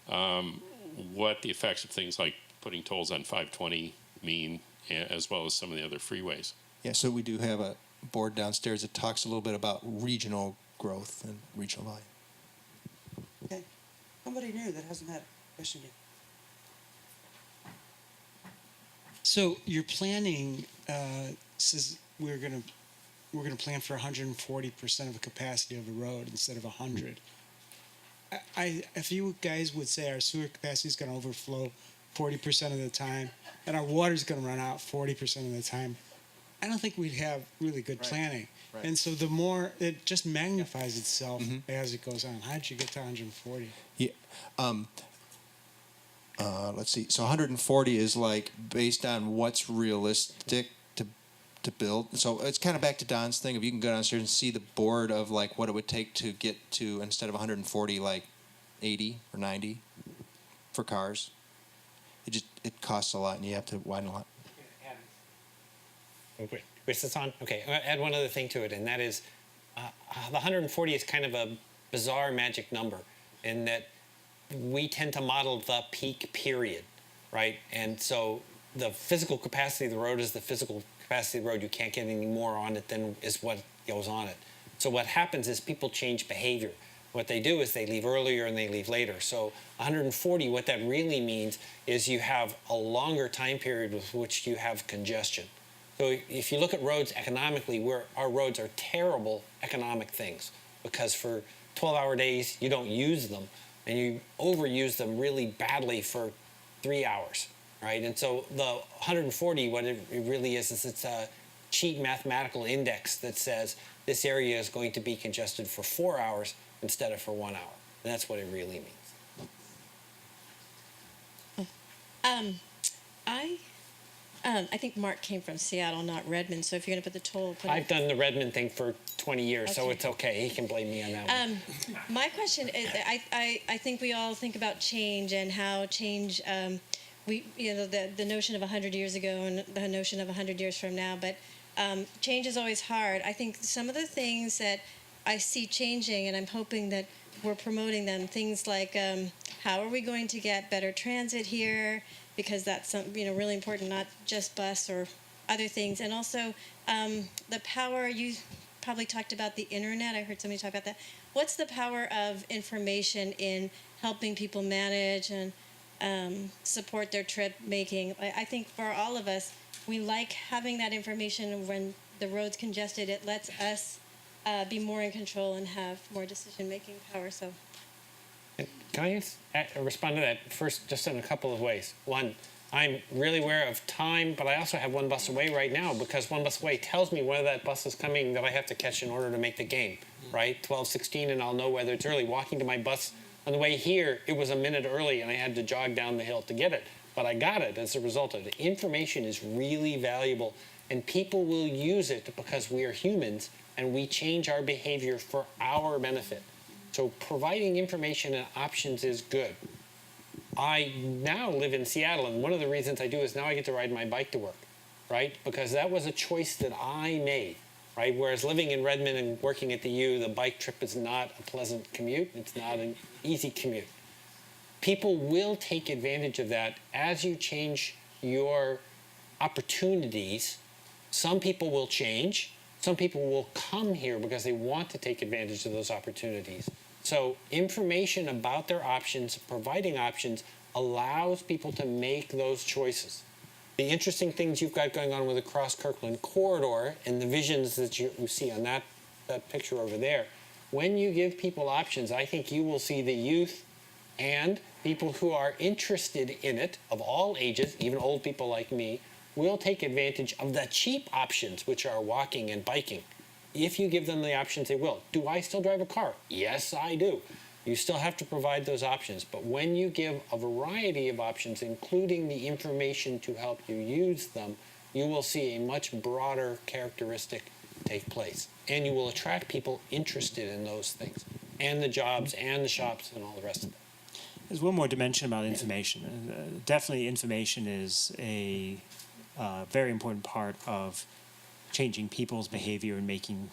what the effects of things like putting tolls on 520 mean, as well as some of the other freeways. Yeah, so we do have a board downstairs that talks a little bit about regional growth and regional volume. Okay. Somebody new that hasn't had a question yet. So your planning says we're gonna plan for 140% of the capacity of a road instead of 100. If you guys would say our sewer capacity is going to overflow 40% of the time, and our water is going to run out 40% of the time, I don't think we'd have really good planning. Right. And so the more it just magnifies itself as it goes on. How did you get to 140? Yeah. Let's see. So 140 is like based on what's realistic to build. So it's kind of back to Don's thing. If you can go downstairs and see the board of like what it would take to get to, instead of 140, like 80 or 90 for cars. It costs a lot, and you have to widen a lot. Wait, is this on? Okay, I'll add one other thing to it, and that is the 140 is kind of a bizarre magic number in that we tend to model the peak period, right? And so the physical capacity of the road is the physical capacity of the road. You can't get any more on it than is what goes on it. So what happens is people change behavior. What they do is they leave earlier and they leave later. So 140, what that really means is you have a longer time period with which you have congestion. So if you look at roads economically, our roads are terrible economic things because for 12-hour days, you don't use them, and you overuse them really badly for 3 hours, right? And so the 140, what it really is it's a cheap mathematical index that says this area is going to be congested for 4 hours instead of for 1 hour. And that's what it really means. I think Mark came from Seattle, not Redmond. So if you're going to put the toll, I've done the Redmond thing for 20 years, so it's okay. He can blame me on that one. My question is, I think we all think about change and how change, the notion of 100 years ago and the notion of 100 years from now. But change is always hard. I think some of the things that I see changing, and I'm hoping that we're promoting them, things like how are we going to get better transit here? Because that's really important, not just bus or other things, and also the power. You probably talked about the internet. I heard somebody talk about that. What's the power of information in helping people manage and support their trip making? I think for all of us, we like having that information when the road's congested. It lets us be more in control and have more decision-making power. So, can I respond to that first, just in a couple of ways? One, I'm really aware of time, but I also have one bus away right now because one bus away tells me whether that bus is coming that I have to catch in order to make the game, right? 12:16, and I'll know whether it's early. Walking to my bus on the way here, it was a minute early, and I had to jog down the hill to get it. But I got it as a result of it. Information is really valuable, and people will use it because we are humans, and we change our behavior for our benefit. So providing information and options is good. I now live in Seattle, and one of the reasons I do is now I get to ride my bike to work, right? Because that was a choice that I made, right? Whereas living in Redmond and working at the U, the bike trip is not a pleasant commute. It's not an easy commute. People will take advantage of that as you change your opportunities. Some people will change. Some people will come here because they want to take advantage of those opportunities. So information about their options, providing options, allows people to make those choices. The interesting things you've got going on with the Cross Kirkland corridor and the visions that you see on that picture over there, when you give people options, I think you will see the youth and people who are interested in it, of all ages, even old people like me, will take advantage of the cheap options, which are walking and biking. If you give them the options, they will. Do I still drive a car? Yes, I do. You still have to provide those options. But when you give a variety of options, including the information to help you use them, you will see a much broader characteristic take place. And you will attract people interested in those things, and the jobs, and the shops, and all the rest of it. There's one more dimension about information. Definitely information is a very important part of changing people's behavior and making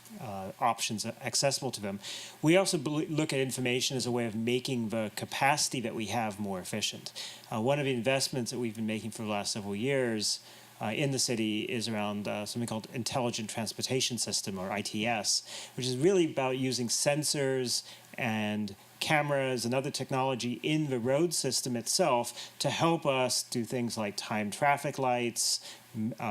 options accessible to them. We also look at information as a way of making the capacity that we have more efficient. One of the investments that we've been making for the last several years in the city is around something called Intelligent Transportation System, or ITS, which is really about using sensors and cameras and other technology in the road system itself to help us do things like time traffic lights,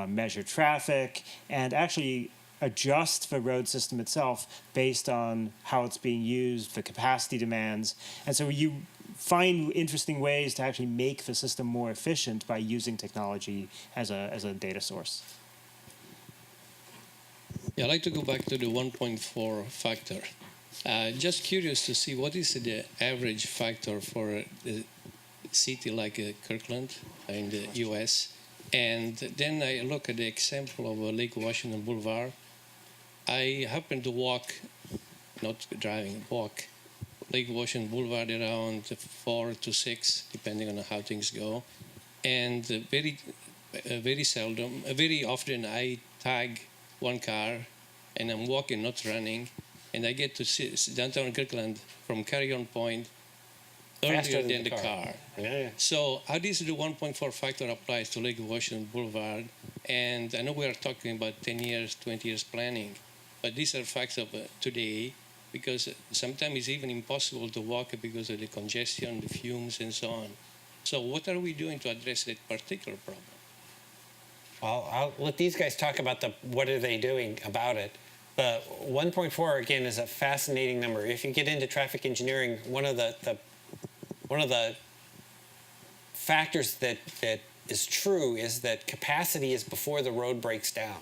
measure traffic, and actually adjust the road system itself based on how it's being used, the capacity demands. And so you find interesting ways to actually make the system more efficient by using technology as a data source. Yeah, I'd like to go back to the 1.4 factor. Just curious to see what is the average factor for a city like Kirkland in the U.S. And then I look at the example of Lake Washington Boulevard. I happen to walk, not driving, walk Lake Washington Boulevard around 4 to 6, depending on how things go. And very often I tag one car and I'm walking, not running. And I get to downtown Kirkland from Carry-On Point earlier than the car. Yeah. So how does the 1.4 factor applies to Lake Washington Boulevard? And I know we are talking about 10 years, 20 years planning, but these are facts of today, because sometimes it's even impossible to walk because of the congestion, the fumes, and so on. So what are we doing to address that particular problem? Well, I'll let these guys talk about what are they doing about it. The 1.4 again is a fascinating number. If you get into traffic engineering, one of the factors that is true is that capacity is before the road breaks down.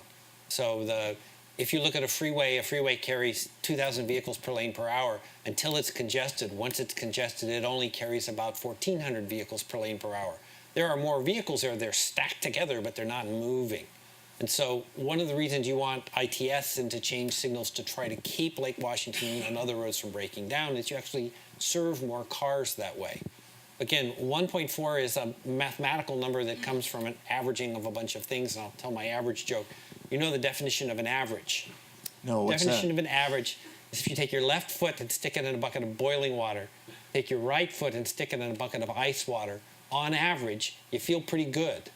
So if you look at a freeway carries 2,000 vehicles per lane per hour until it's congested. Once it's congested, it only carries about 1,400 vehicles per lane per hour. There are more vehicles there. They're stacked together, but they're not moving. And so one of the reasons you want ITS and to change signals to try to keep Lake Washington and other roads from breaking down is you actually serve more cars that way. Again, 1.4 is a mathematical number that comes from an averaging of a bunch of things, and I'll tell my average joke. You know the definition of an average? No, what's definition that? of an average is if you take your left foot and stick it in a bucket of boiling water, take your right foot and stick it in a bucket of ice water, on average, you feel pretty good.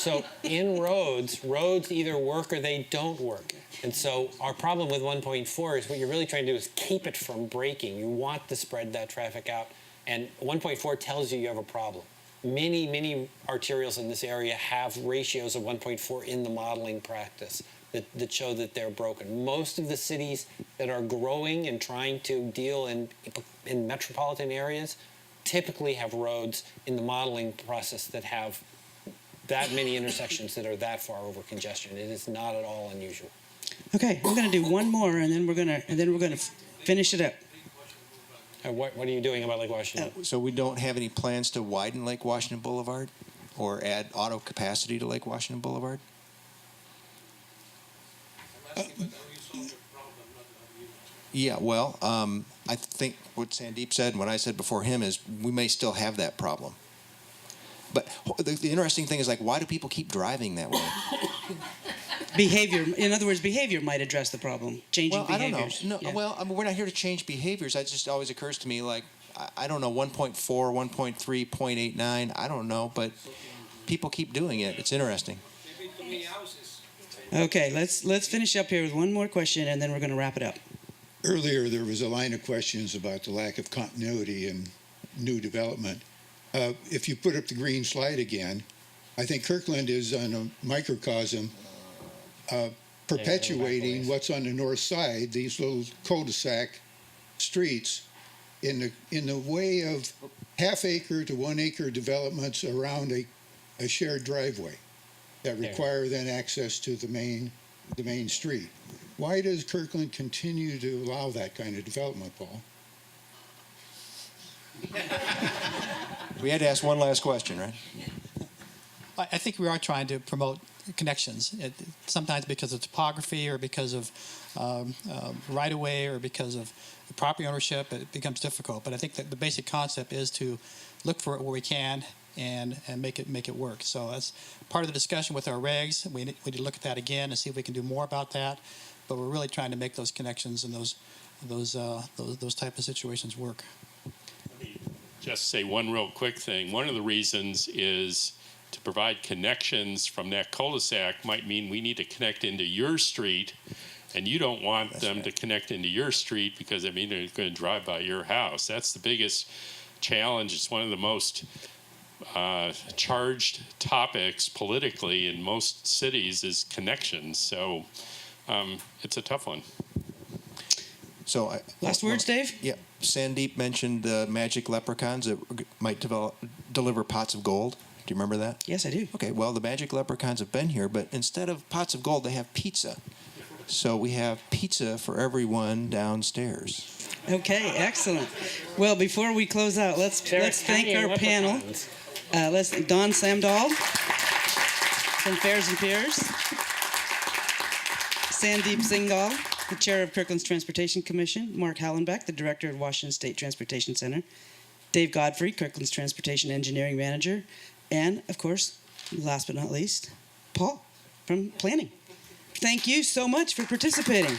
So in roads either work or they don't work. And so our problem with 1.4 is what you're really trying to do is keep it from breaking. You want to spread that traffic out. And 1.4 tells you you have a problem. Many arterials in this area have ratios of 1.4 in the modeling practice that show that they're broken. Most of the cities that are growing and trying to deal in metropolitan areas typically have roads in the modeling process that have that many intersections that are that far over congestion. It is not at all unusual. Okay, we're going to do one more, and then we're gonna finish it up. What are you doing about Lake Washington? So we don't have any plans to widen Lake Washington Boulevard or add auto capacity to Lake Washington Boulevard? Yeah, well, I think what Sandeep said and what I said before him is we may still have that problem. But the interesting thing is, like, why do people keep driving that way? Behavior. In other words, behavior might address the problem. Changing behaviors. I don't know. No, Yeah. well, I mean, we're not here to change behaviors. That just always occurs to me, like, I don't know, 1.4, 1.3, 0.89, I don't know, but people keep doing it. It's interesting. Okay, let's finish up here with one more question, and then we're going to wrap it up. Earlier, there was a line of questions about the lack of continuity in new development. If you put up the green slide again, I think Kirkland is on a microcosm perpetuating what's on the north side, these little cul-de-sac streets, in the way of half-acre to 1 acre developments around a shared driveway that require then access to the main street. Why does Kirkland continue to allow that kind of development, Paul? We had to ask one last question, right? I think we are trying to promote connections, sometimes because of topography or because of right-of-way or because of property ownership. It becomes difficult. But I think that the basic concept is to look for it where we can and make it work. So that's part of the discussion with our regs. We need to look at that again and see if we can do more about that. But we're really trying to make those connections and those type of situations work. Just say one real quick thing. One of the reasons is to provide connections from that cul-de-sac might mean we need to connect into your street, and you don't want them to connect into your street because it means they're going to drive by your house. That's the biggest challenge. It's one of the most charged topics politically in most cities is connections. So it's a tough one. So last words, Dave? Yeah. Sandeep mentioned the magic leprechauns that might deliver pots of gold. Do you remember that? Yes, I do. Okay, well, the magic leprechauns have been here, but instead of pots of gold, they have pizza. So we have pizza for everyone downstairs. Okay, excellent. Well, before we close out, let's thank our panel. Don Samdahl from Fairs and Piers, Sandeep Singhai, the chair of Kirkland's Transportation Commission, Mark Hallenbeck, the director of Washington State Transportation Center, Dave Godfrey, Kirkland's Transportation Engineering Manager, and, of course, last but not least, Paul from Planning. Thank you so much for participating.